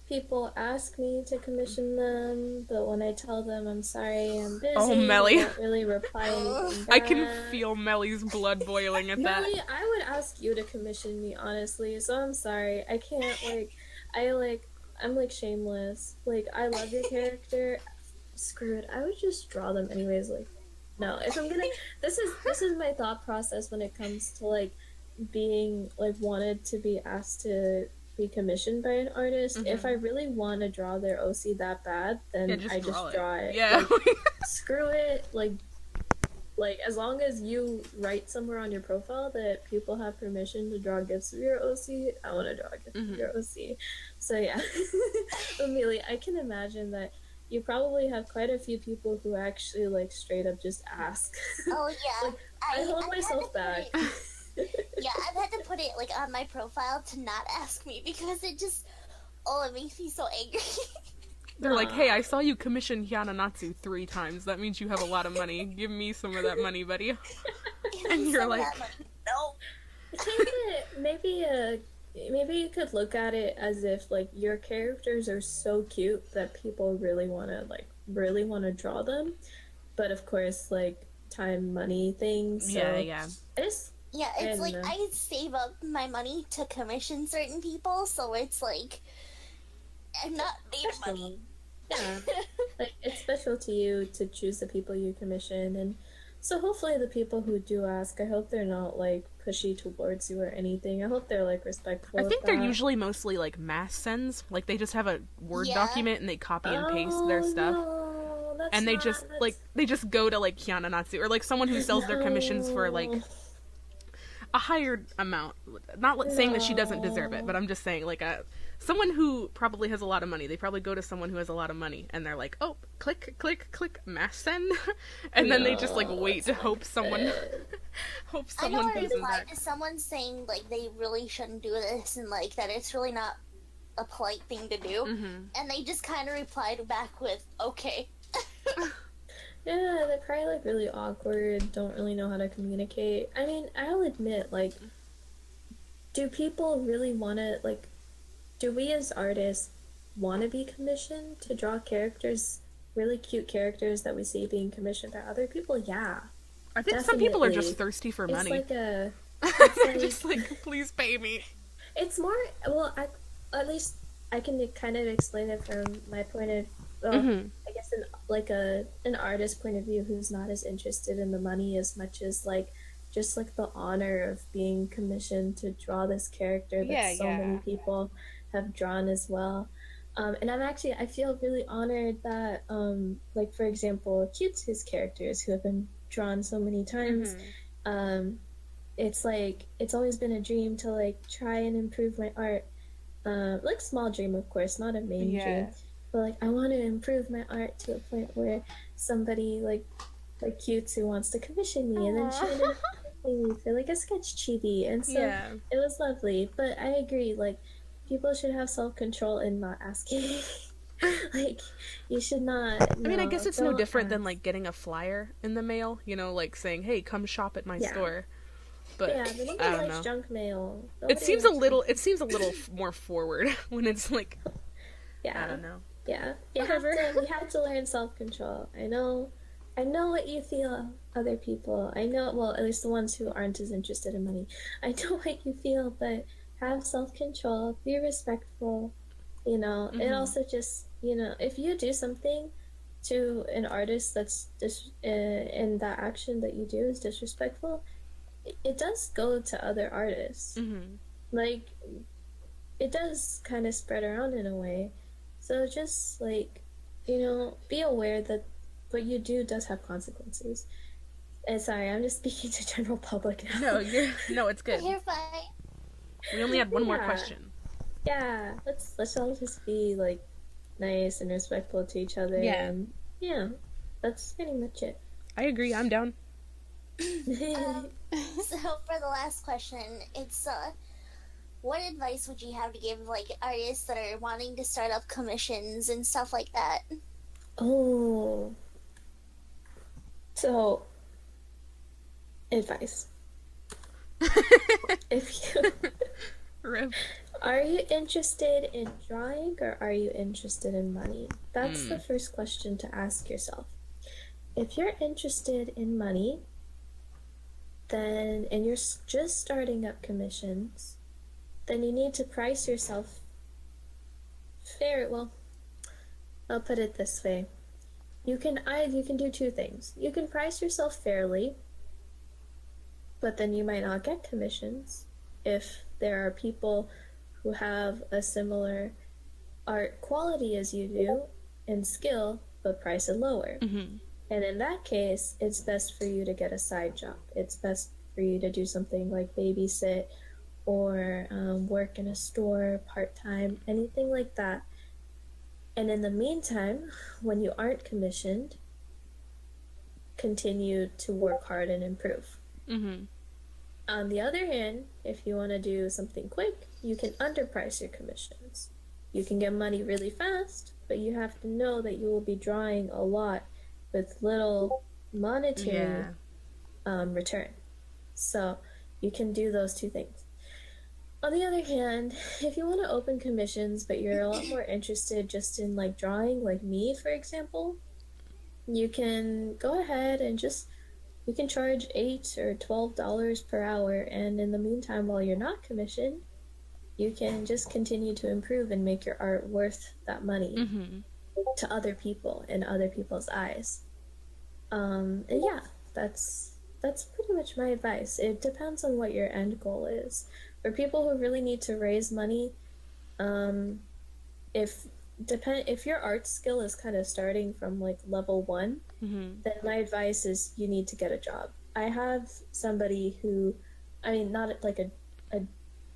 people ask me to commission them, but when I tell them I'm sorry, I'm busy, Oh, Meli. they don't really reply anything back. I can feel Meli's blood boiling at that. Meli, I would ask you to commission me, honestly, so I'm sorry. I can't, I'm like shameless. Like, I love your character. Screw it. I would just draw them anyways. Like, no, if I'm gonna, this is my thought process when it comes to like being like wanted to be asked to be commissioned by an artist. If I really want to draw their OC that bad, then I just draw it. Yeah. Like, screw it. Like as long as you write somewhere on your profile that people have permission to draw gifts of your OC, I want to draw a gift of your OC. So yeah, Amelia, I can imagine that you probably have quite a few people who actually like straight up just ask. Oh yeah. Like, I hold myself back. Yeah, I've had to put it like on my profile to not ask me because it makes me so angry. They're like, hey, I saw you commission Hyananatsu 3 times. That means you have a lot of money. Give me some of that money, buddy. And you're like, no. Maybe you could look at it as if like your characters are so cute that people really want to draw them, but of course like time money things. So yeah. It's like I save up my money to commission certain people, so it's like I'm not made of money. Yeah, like it's special to you to choose the people you commission, and so hopefully the people who do ask, I hope they're not like pushy towards you or anything. I hope they're like respectful. I think they're usually mostly like mass sends. Like they just have a Word document and they copy and paste their stuff. No, and they just go to like Hyananatsu or like someone who sells their commissions for like a higher amount. Not saying that she doesn't deserve it, but I'm just saying like someone who probably has a lot of money. They probably go to someone who has a lot of money and they're like, oh, click, click, click, mass send. And then they just like wait to hope someone comes in back. I know I replied to someone saying like they really shouldn't do this and like that it's really not a polite thing to do. And they just kind of replied back with, okay. Yeah, they're probably like really awkward, don't really know how to communicate. I mean, I'll admit, like, do people really want to, like, do we as artists want to be commissioned to draw characters, really cute characters that we see being commissioned by other people? Yeah. I think some people are just thirsty for money. It's they're just like, please pay me. It's more, well, at least I can kind of explain it from my point of I guess an artist point of view who's not as interested in the money as much as like just like the honor of being commissioned to draw this character that so many people have drawn as well. And I feel really honored that like for example Cutes's characters who have been drawn so many times, it's like it's always been a dream to like try and improve my art, like small dream of course, not a main dream. But like I want to improve my art to a point where somebody like Cutes who wants to commission me and then she ended up commissioning me for like a sketch chibi, and so it was lovely. But I agree, like people should have self-control in not asking. Like, you should not. I mean, I No, guess it's no don't different than ask. like getting a flyer in the mail, you know, like saying, "Hey, come shop at my Yeah. store." But But yeah, but I nobody don't likes know. junk mail. It Nobody seems a likes little. junk. It seems a little more forward when it's like, I Yeah. don't know. Yeah. Whatever. We have to learn self-control. I know what you feel, other people. I know, well, at least the ones who aren't as interested in money. I know what you feel, but have self-control, be respectful. It also just, if you do something to an artist that's and that action that you do is disrespectful, it does go to other artists. Like, it does kind of spread around in a way. So just like, be aware that what you do does have consequences. And sorry, I'm just speaking to general public now. No, it's good. You're fine. We only had one more Yeah. question. Yeah, let's all just be like nice and respectful to each other. Yeah. And yeah, that's pretty much it. I agree. I'm down. So for the last question, it's what advice would you have to give like artists that are wanting to start up commissions and stuff like that? Oh. So, advice. If you Rip. Are you interested in drawing or are you interested in money? That's the first question to ask yourself. If you're interested in money, and you're just starting up commissions, then you need to price yourself fair. Well, I'll put it this way. You can do two things. You can price yourself fairly, but then you might not get commissions if there are people who have a similar art quality as you do and skill, but price it lower. And in that case, it's best for you to get a side job. It's best for you to do something like babysit or work in a store part-time, anything like that. And in the meantime, when you aren't commissioned, continue to work hard and improve. On the other hand, if you want to do something quick, you can underprice your commissions. You can get money really fast, but you have to know that you will be drawing a lot with little monetary return. So you can do those two things. On the other hand, if you want to open commissions, but you're a lot more interested just in like drawing, like me, for example, you can go ahead and you can charge $8 or $12 per hour, and in the meantime, while you're not commissioned, you can just continue to improve and make your art worth that money to other people in other people's eyes. And yeah, that's pretty much my advice. It depends on what your end goal is. For people who really need to raise money, if your art skill is kind of starting from like level 1, then my advice is you need to get a job. I have somebody who, I mean, not like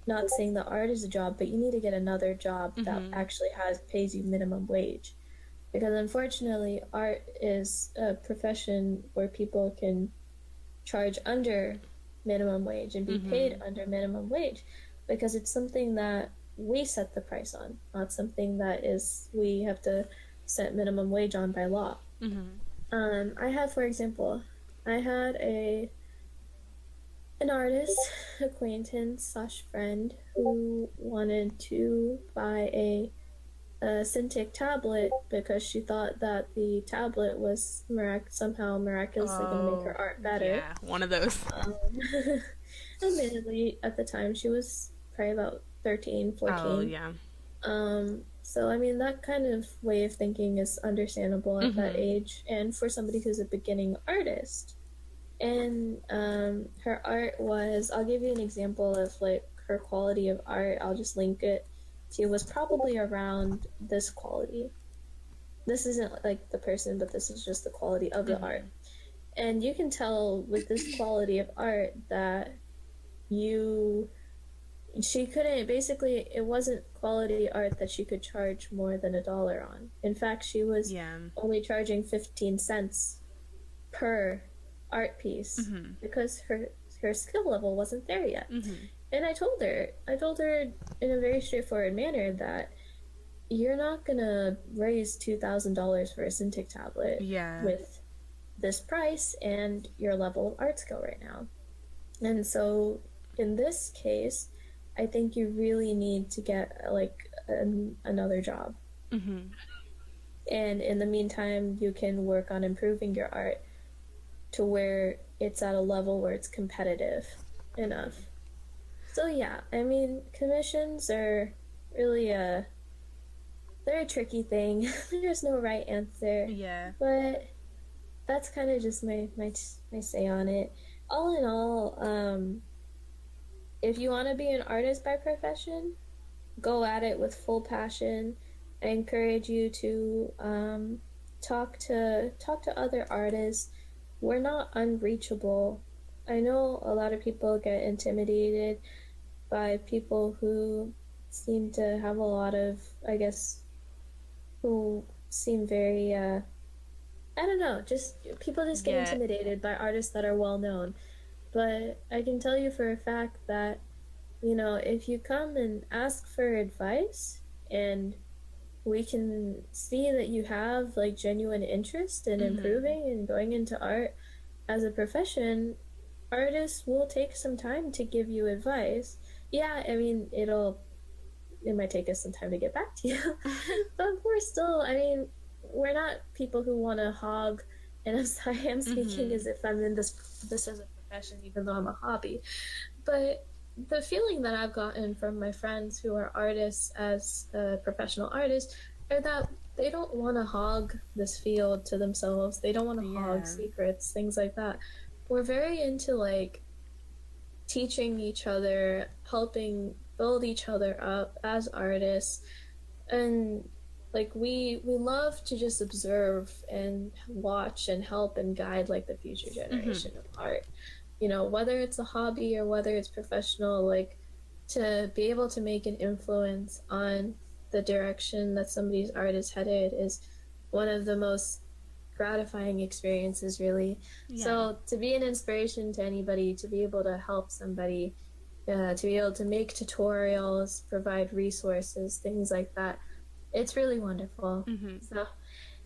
not saying that art is a job, but you need to get another job that actually pays you minimum wage, because unfortunately art is a profession where people can charge under minimum wage and be paid under minimum wage, because it's something that we set the price on, not something that we have to set minimum wage on by law. For example, I had an artist acquaintance / friend who wanted to buy a Cintiq tablet because she thought that the tablet was somehow miraculously going to make her art better. Yeah, one of those. Admittedly, at the time, she was probably about 13, 14. Oh, yeah. So, I mean, that kind of way of thinking is understandable at that age, and for somebody who's a beginning artist. And her art I'll give you an example of, like, her quality of art. I'll just link it to you. Was probably around this quality. This isn't, like, the person, but this is just the quality of the art. And you can tell with this quality of art that she couldn't, basically, it wasn't quality art that she could charge more than $1 on. In fact, she was only charging 15 cents per art piece because her skill level wasn't there yet. And I told her in a very straightforward manner that you're not gonna raise $2,000 for a Cintiq tablet Yeah. with this price and your level of art skill right now. And so in this case, I think you really need to get like another job. Mm-hmm. And in the meantime, you can work on improving your art to where it's at a level where it's competitive enough. So yeah, I mean, commissions are really they're a tricky thing. There's no right answer. Yeah. But that's kind of just my say on it. All in all, if you want to be an artist by profession, go at it with full passion. I encourage you to talk to other artists. We're not unreachable. I know a lot of people get intimidated by people who seem to have a lot of, I guess, who seem very, I don't know, just people just get intimidated by artists that are well known. But I can tell you for a fact that, you know, if you come and ask for advice and we can see that you have like genuine interest in improving and going into art as a profession, artists will take some time to give you advice. Yeah, I mean, it might take us some time to get back to you, but we're still, I mean, we're not people who want to hog, and I'm sorry, I'm speaking as if I'm in this as a profession, even though I'm a hobby. But the feeling that I've gotten from my friends who are artists as professional artists are that they don't want to hog this field to themselves. They don't want to hog secrets, things like that. We're very into like teaching each other, helping build each other up as artists, and like we love to just observe and watch and help and guide like the future generation of art. You know, whether it's a hobby or whether it's professional, like to be able to make an influence on the direction that somebody's art is headed is one of the most gratifying experiences, really. So to be an inspiration to anybody, to be able to help somebody, to be able to make tutorials, provide resources, things like that, it's really wonderful. So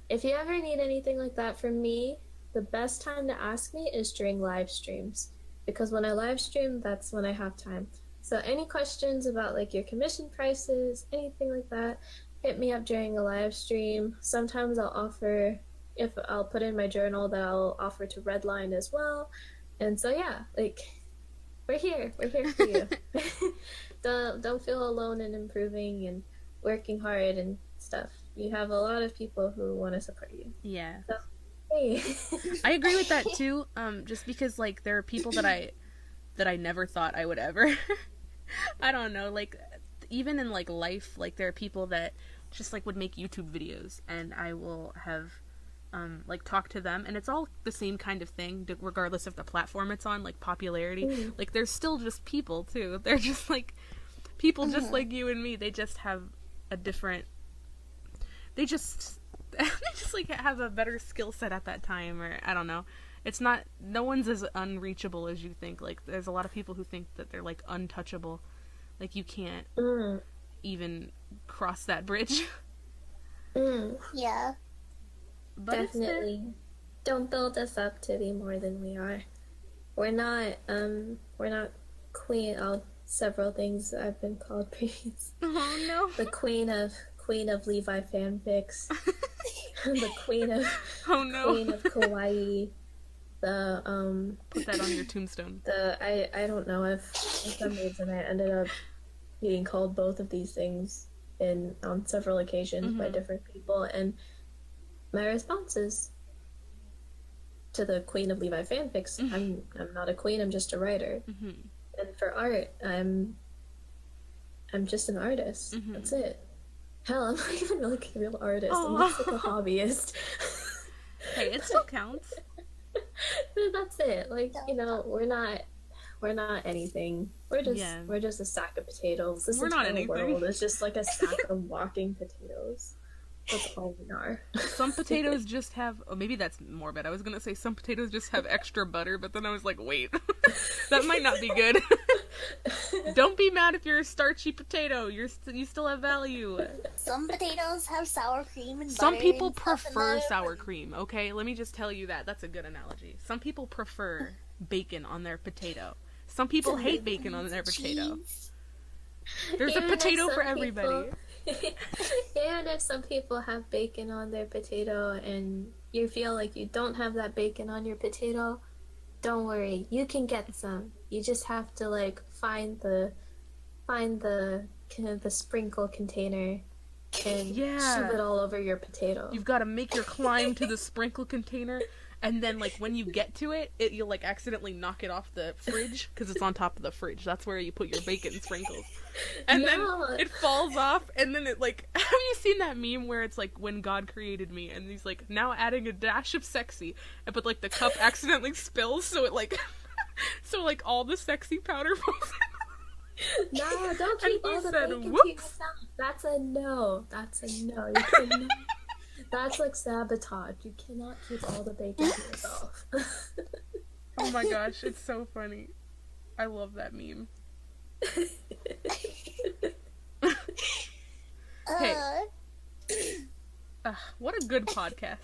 if you ever need anything like that from me, the best time to ask me is during live streams, because when I live stream, that's when I have time. So any questions about like your commission prices, anything like that, hit me up during a live stream. Sometimes I'll offer, if I'll put in my journal that I'll offer to Redline as well. And so yeah, like we're here for you. Don't feel alone in improving and working hard and stuff. You have a lot of people who want to support you. Yeah. So, hey. I agree with that too. Just because like there are people that I never thought I would ever. I don't know, like even in like life, like there are people that just like would make YouTube videos, and I will have like talk to them, and it's all the same kind of thing, regardless of the platform it's on, like popularity. Like there's still just people too. They're just like people just like you and me. They just have a different. They just like have a better skill set at that time, or I don't know. It's not, no one's as unreachable as you think. Like there's a lot of people who think that they're like untouchable. Like you can't even cross that bridge. Yeah. But definitely. Don't build us up to be more than we are. We're not queen of several things I've been called previously. Oh no. The queen of Levi fanfics. The queen of queen of kawaii. The put that on your tombstone. I don't know if for some reason I ended up being called both of these things on several occasions by different people, and my responses to the queen of Levi fanfics, I'm not a queen, I'm just a writer. And for art, I'm just an artist. That's it. Hell, I'm not even like a real artist. I'm just like a hobbyist. Hey, it still counts. That's it. Like, you know, we're not anything. We're just a sack of potatoes. This entire world is just like a sack of walking potatoes. That's all we are. Some potatoes just have, oh, maybe that's morbid. I was gonna say some potatoes just have extra butter, but then I was like, wait, that might not be good. Don't be mad if you're a starchy potato. You still have value. Some potatoes have sour cream and Some butter people and stuff in prefer them. sour cream, okay? Let me just tell you that. That's a good analogy. Some people prefer bacon on their potato. Some people hate bacon on their potato. Cheese. There's a Even if potato for some everybody. And if some people have bacon on their potato and you feel like you don't have that bacon on your potato, don't worry. You can get some. You just have to like find the sprinkle container and shove it all over your potato. You've got to make your climb to the sprinkle container, and then like when you get to it, you'll like accidentally knock it off the fridge because it's on top of the fridge. That's where you put your bacon sprinkles. And then it falls off, and then it like, have you seen that meme where it's like when God created me and he's like now adding a dash of sexy, but like the cup accidentally spills, so it like so like all the sexy powder falls in. No, don't keep all the bacon to yourself. That's a no. That's a no. You cannot. That's like sabotage. You cannot keep all the bacon to yourself. Oh my gosh, it's so funny. I love that meme. Hey. What a good podcast.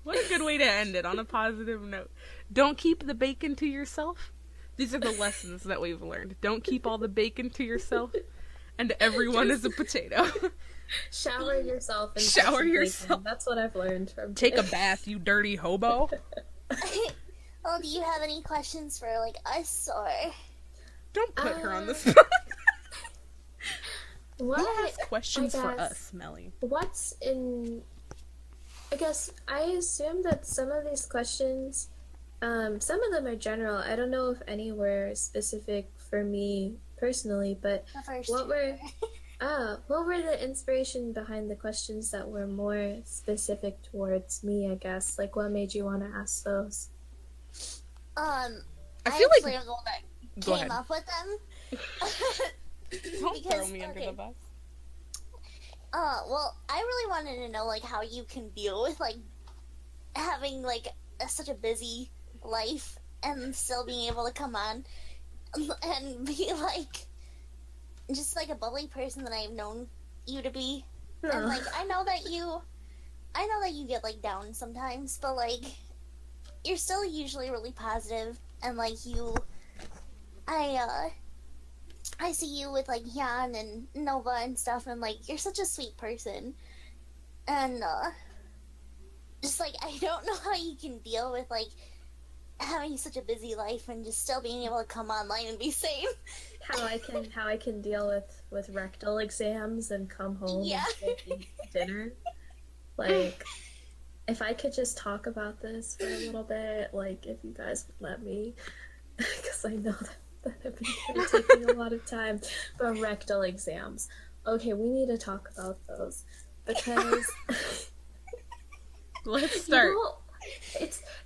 What a good way to end it, on a positive note. Don't keep the bacon to yourself. These are the lessons that we've learned. Don't keep all the bacon to yourself. And everyone is a potato. Shower yourself and shower yourself. That's what I've learned from Take a bath, you dirty hobo. Well, do you have any questions for like us or? Don't put her on the spot. What? Who has questions for us, Meli? What's in? I guess I assume that some of these questions, some of them are general. I don't know if any were specific for me personally, but what were the inspiration behind the questions that were more specific towards me, I guess? Like, what made you want to ask those? I feel like am the one that came up with them. Don't throw me under the bus. Well, I really wanted to know, like, how you can deal with, like, having, like, such a busy life and still being able to come on and be, like, just, like, a bubbly person that I've known you to be. And, like, I know that you get, like, down sometimes, but, like, you're still usually really positive, and, like, I see you with, like, Jan and Nova and stuff, and, like, you're such a sweet person. And, just, like, I don't know how you can deal with, like, having such a busy life and just still being able to come online and be sane. How I can deal with rectal exams and come home and eat dinner. Like, if I could just talk about this for a little bit, like, if you guys would let me, because I know that have been taking a lot of time. But rectal exams, okay, we need to talk about those because let's start.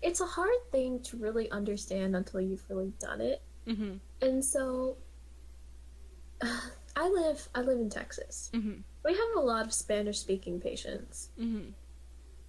It's a hard thing to really understand until you've really done it. Mm-hmm. And so I live in Texas. Mm-hmm. We have a lot of Spanish speaking patients. Mm-hmm.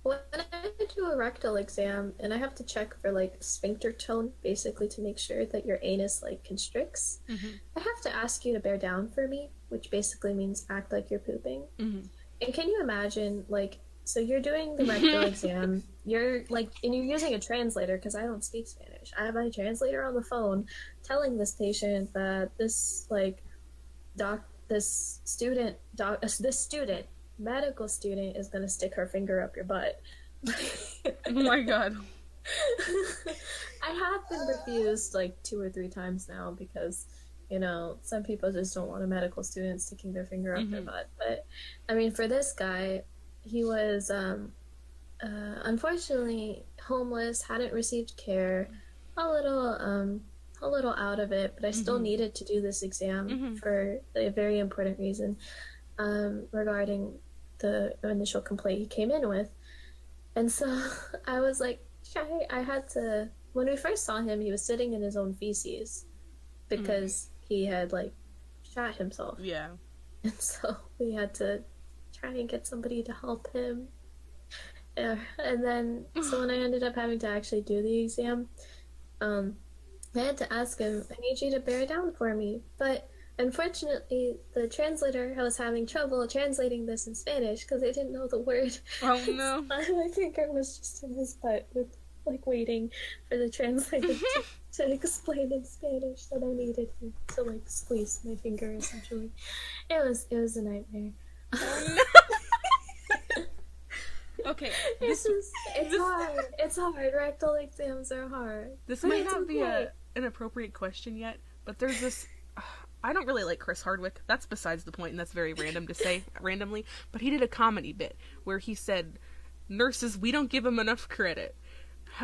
When I do a rectal exam and I have to check for like sphincter tone, basically to make sure that your anus like constricts, I have to ask you to bear down for me, which basically means act like you're pooping. And can you imagine, like, so you're doing the rectal exam, you're like, and you're using a translator because I don't speak Spanish. I have my translator on the phone telling this patient that this medical student is going to stick her finger up your butt. Oh my god. I have been refused like 2 or 3 times now because, you know, some people just don't want a medical student sticking their finger up their butt. But, I mean, for this guy, he was unfortunately homeless, hadn't received care, a little out of it, but I still needed to do this exam for a very important reason regarding the initial complaint he came in with. And so I was like, I had to, when we first saw him, he was sitting in his own feces because he had like shot himself. Yeah. And so we had to try and get somebody to help him. And then, so when I ended up having to actually do the exam, I had to ask him, I need you to bear down for me. But unfortunately, the translator was having trouble translating this in Spanish because they didn't know the word. Oh no. So my finger was just in his butt with, like, waiting for the translator to explain in Spanish that I needed him to, like, squeeze my finger, essentially. It was a nightmare. Oh no. Okay, It's hard. It's hard. Rectal exams are hard. This might not be an appropriate question yet, but there's this. I don't really like Chris Hardwick. That's besides the point, and that's very random to say randomly. But he did a comedy bit where he said, "Nurses, we don't give them enough credit.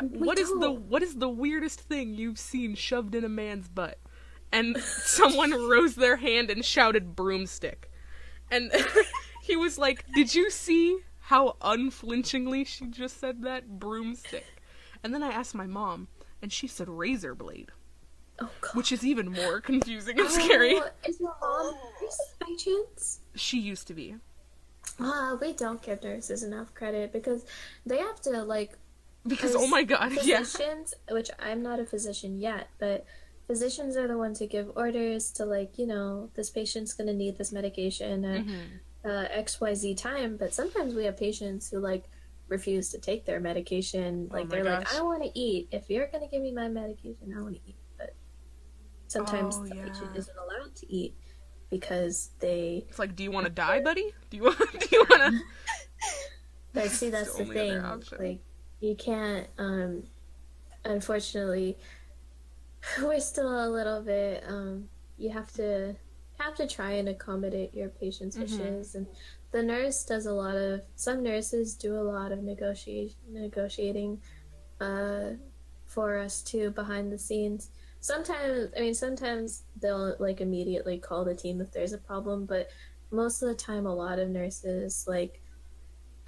What is the weirdest thing you've seen shoved in a man's butt?" And someone rose their hand and shouted broomstick. And he was like, "Did you see how unflinchingly she just said that? Broomstick." And then I asked my mom, and she said razor blade. Oh, God. Which is even more confusing and scary. Is your mom a nurse by chance? She used to be. We don't give nurses enough credit because they have to, like... Because, oh my God, physicians, which I'm not a physician yet, but physicians are the ones who give orders to, like, you know, this patient's going to need this medication at XYZ time, but sometimes we have patients who, like, refuse to take their medication. Like, they're like, I want to eat. If you're going to give me my medication, I want to eat. But sometimes the patient isn't allowed to eat because they... It's like, do you want to die, buddy? Do you want to... But see, that's the thing. Like, you can't, unfortunately, we're still a little bit, you have to try and accommodate your patient's wishes, and the nurse does some nurses do a lot of negotiating for us too, behind the scenes. Sometimes they'll, like, immediately call the team if there's a problem, but most of the time a lot of nurses, like,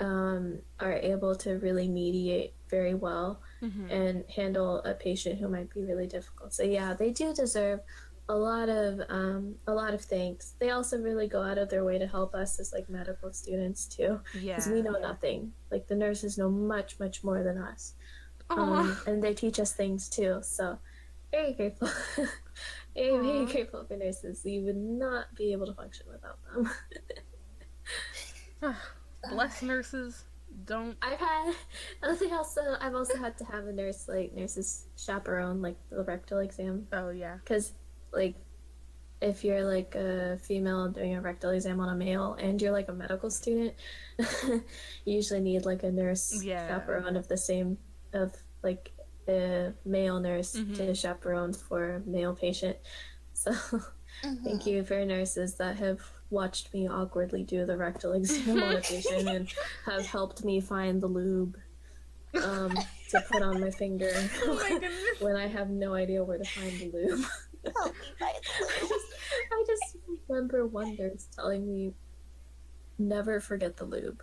are able to really mediate very well and handle a patient who might be really difficult. So yeah, they do deserve a lot of thanks. They also really go out of their way to help us as, like, medical students too, because we know nothing. Like, the nurses know much more than us, and they teach us things too. So very grateful. very grateful for nurses. You would not be able to function without them. Bless nurses. Don't. I've also had to have a nurse's chaperone, like, the rectal exam. Oh yeah. Because, like, if you're, like, a female doing a rectal exam on a male and you're, like, a medical student, you usually need, like, a nurse chaperone of like a male nurse to chaperone for a male patient. So thank you for nurses that have watched me awkwardly do the rectal exam on a patient and have helped me find the lube to put on my finger when I have no idea where to find the lube. Help me find the lube. I just remember one nurse telling me, never forget the lube.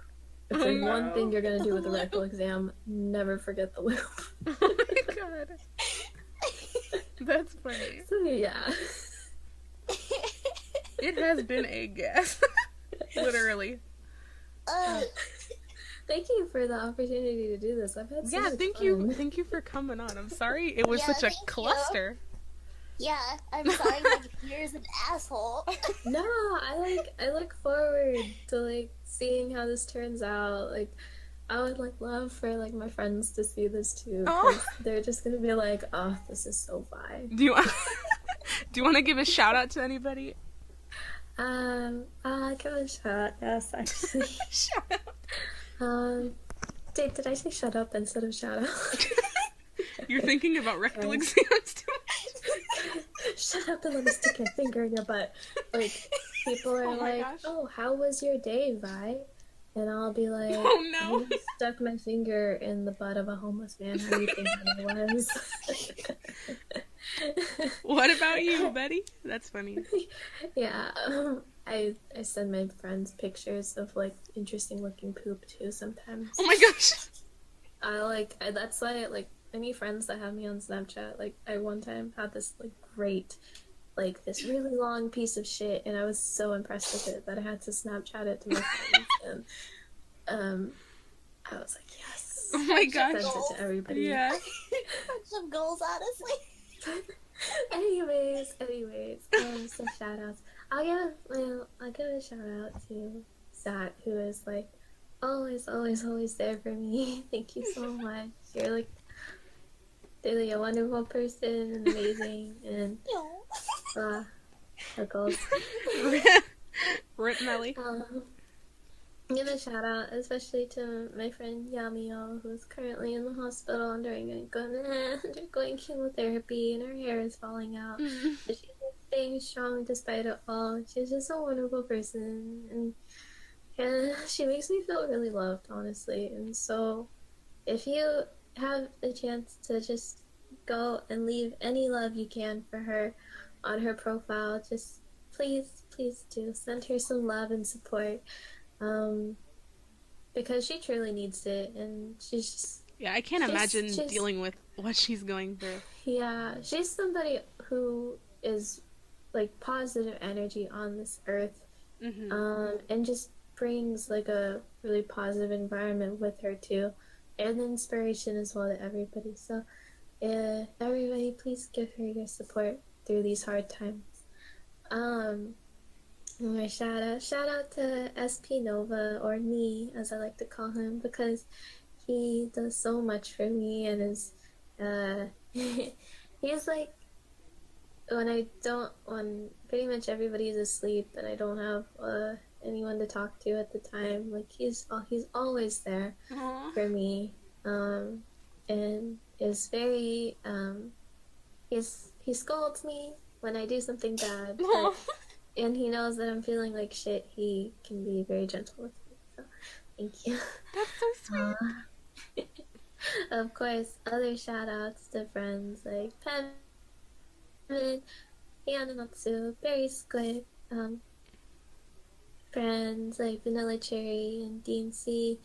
If there's one thing you're going to do with a rectal exam, never forget the lube. Oh my God. That's funny. So yeah. It has been a guess. Literally. Thank you for the opportunity to do this. I've had so much fun. Thank you for coming on. I'm sorry it was such a cluster. Yeah, I'm sorry my computer's an asshole. No, I look forward to, like, seeing how this turns out. Like, I would, like, love for, like, my friends to see this too. They're just gonna be like, oh, this is so fine. Do you want to give a shout out to anybody? I'll give a shout out, yes, actually. Shout out. Did I say shut up instead of shout out? You're thinking about rectal exams too much? Shut up and let me stick your finger in your butt. Like, people are like, oh, how was your day, Vi? And I'll be like, oh no, I stuck my finger in the butt of a homeless man. How do you think it was? What about you, Betty? That's funny. Yeah, I send my friends pictures of, like, interesting looking poop too sometimes. Oh my gosh. That's why, like, any friends that have me on Snapchat, like, I one time had this, like, great, like, this really long piece of shit, and I was so impressed with it that I had to Snapchat it to my friends, and I was like, yes. Oh my gosh. Sent it to everybody. Yeah. Some goals, honestly. So shout outs. I'll give a shout out to Sat, who is like always there for me. Thank you so much. You're like really a wonderful person and amazing and Chuckles. Rip Meli. Give a shout out, especially to my friend Yamio, who's currently in the hospital undergoing chemotherapy, and her hair is falling out. But she's staying strong despite it all. She's just a wonderful person, and she makes me feel really loved, honestly. And so, if you have the chance to just go and leave any love you can for her on her profile, just please do send her some love and support. Because she truly needs it, and she's just... Yeah, I can't imagine dealing with what she's going through. Yeah, she's somebody who is, like, positive energy on this earth, and just brings, like, a really positive environment with her, too, and inspiration as well to everybody. So, everybody, please give her your support through these hard times. My shout out to SP Nova, or Nee, as I like to call him, because he does so much for me and is he's like when pretty much everybody's asleep and I don't have anyone to talk to at the time, like he's always there for me, and is very he scolds me when I do something bad, but and he knows that I'm feeling like shit. He can be very gentle with me. So, thank you. That's so sweet. Of course, other shout outs to friends like Pevin, Yananatsu, Berry Squid, friends like Vanilla Cherry and DNC,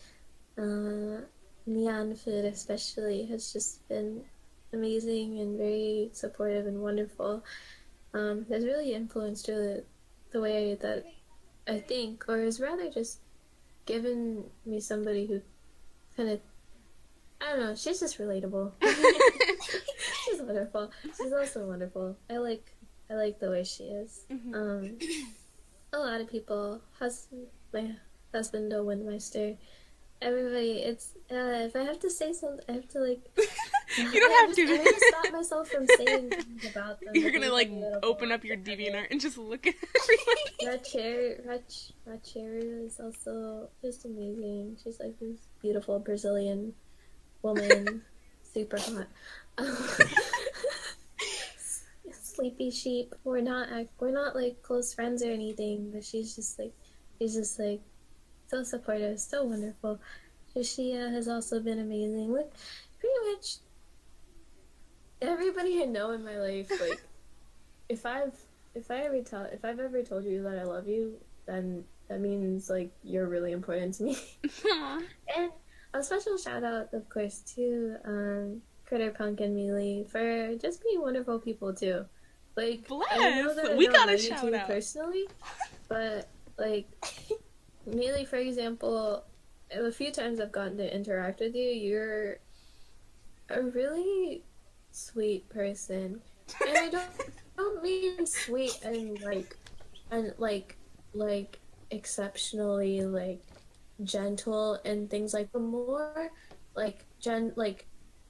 Neon Food especially has just been amazing and very supportive and wonderful. Has really influenced the way that I think, or is rather just given me somebody who kind of, I don't know, she's just relatable. She's wonderful. She's also wonderful. I like the way she is. A lot of people, my husband, Owen Meister, everybody, it's, if I have to say something, I have to, like... You don't have to. I have to stop myself from saying things about them. You're gonna, like, open up your DeviantArt and just look at everyone. Rat Cherry is also just amazing. She's, like, this beautiful Brazilian woman. Super hot. Sleepy Sheep. We're not, like, close friends or anything, but she's just, like, so supportive, so wonderful. Shishia has also been amazing. Like, pretty much everybody I know in my life, like, if I've ever told you that I love you, then that means, like, you're really important to me. And a special shout out, of course, to Critter Punk and Meli for just being wonderful people too. Like, I know that we I got don't a know shout you two out personally, but like Meli, for example, a few times I've gotten to interact with you, you're a really sweet person, and I don't mean sweet and like exceptionally like gentle and things like, but more like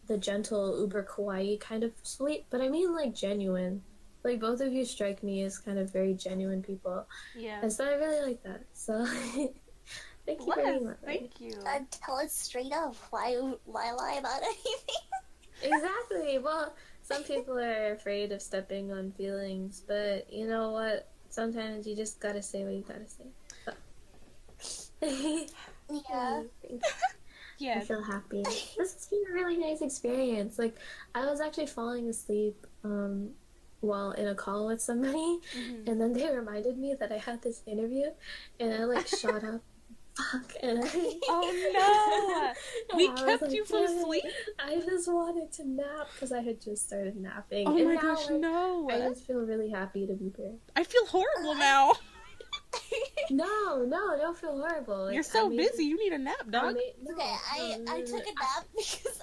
the gentle uber kawaii kind of sweet, but I mean like genuine. Like, both of you strike me as kind of very genuine people. Yeah. And so I really like that. So thank you very much. Thank you. Tell us straight up. Why lie about anything? Exactly. Well, some people are afraid of stepping on feelings, but you know what? Sometimes you just gotta say what you gotta say. So. Yeah. Yeah. I feel happy. This has been a really nice experience. Like, I was actually falling asleep while in a call with somebody, and then they reminded me that I had this interview, and I like shot up. Fuck. And oh no! We kept you from sleep. I just wanted to nap because I had just started napping. Oh and my now, gosh, like, no! I just feel really happy to be here. I feel horrible now. No, don't feel horrible. Like, You're so busy. You need a nap, dog. Okay, I took a nap because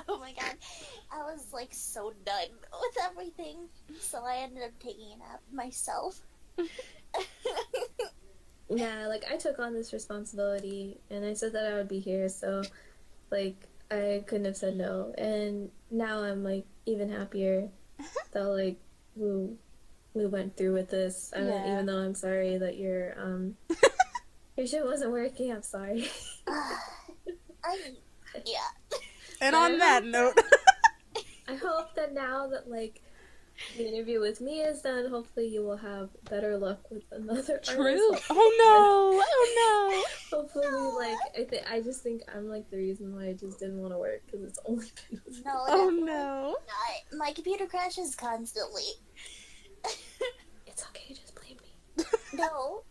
oh my god, I was like so done with everything, so I ended up taking a nap myself. Yeah, like, I took on this responsibility, and I said that I would be here, so, like, I couldn't have said no, and now I'm, like, even happier that, like, we went through with this, even though I'm sorry that your shit wasn't working, I'm sorry. Yeah. And on that note... I hope that now that, like, the interview with me is done, hopefully you will have better luck with another artist. True. Oh no. Hopefully, like, I just think I'm, like, the reason why I just didn't want to work, because it's only been with No. Oh no. My computer crashes constantly. It's okay, just blame me. No,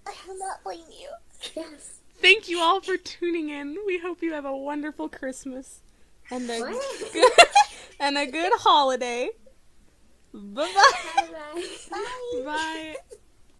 I will not blame you. Yes. Thank you all for tuning in. We hope you have a wonderful Christmas and a good holiday. Bye-bye. Bye-bye. Bye. Bye.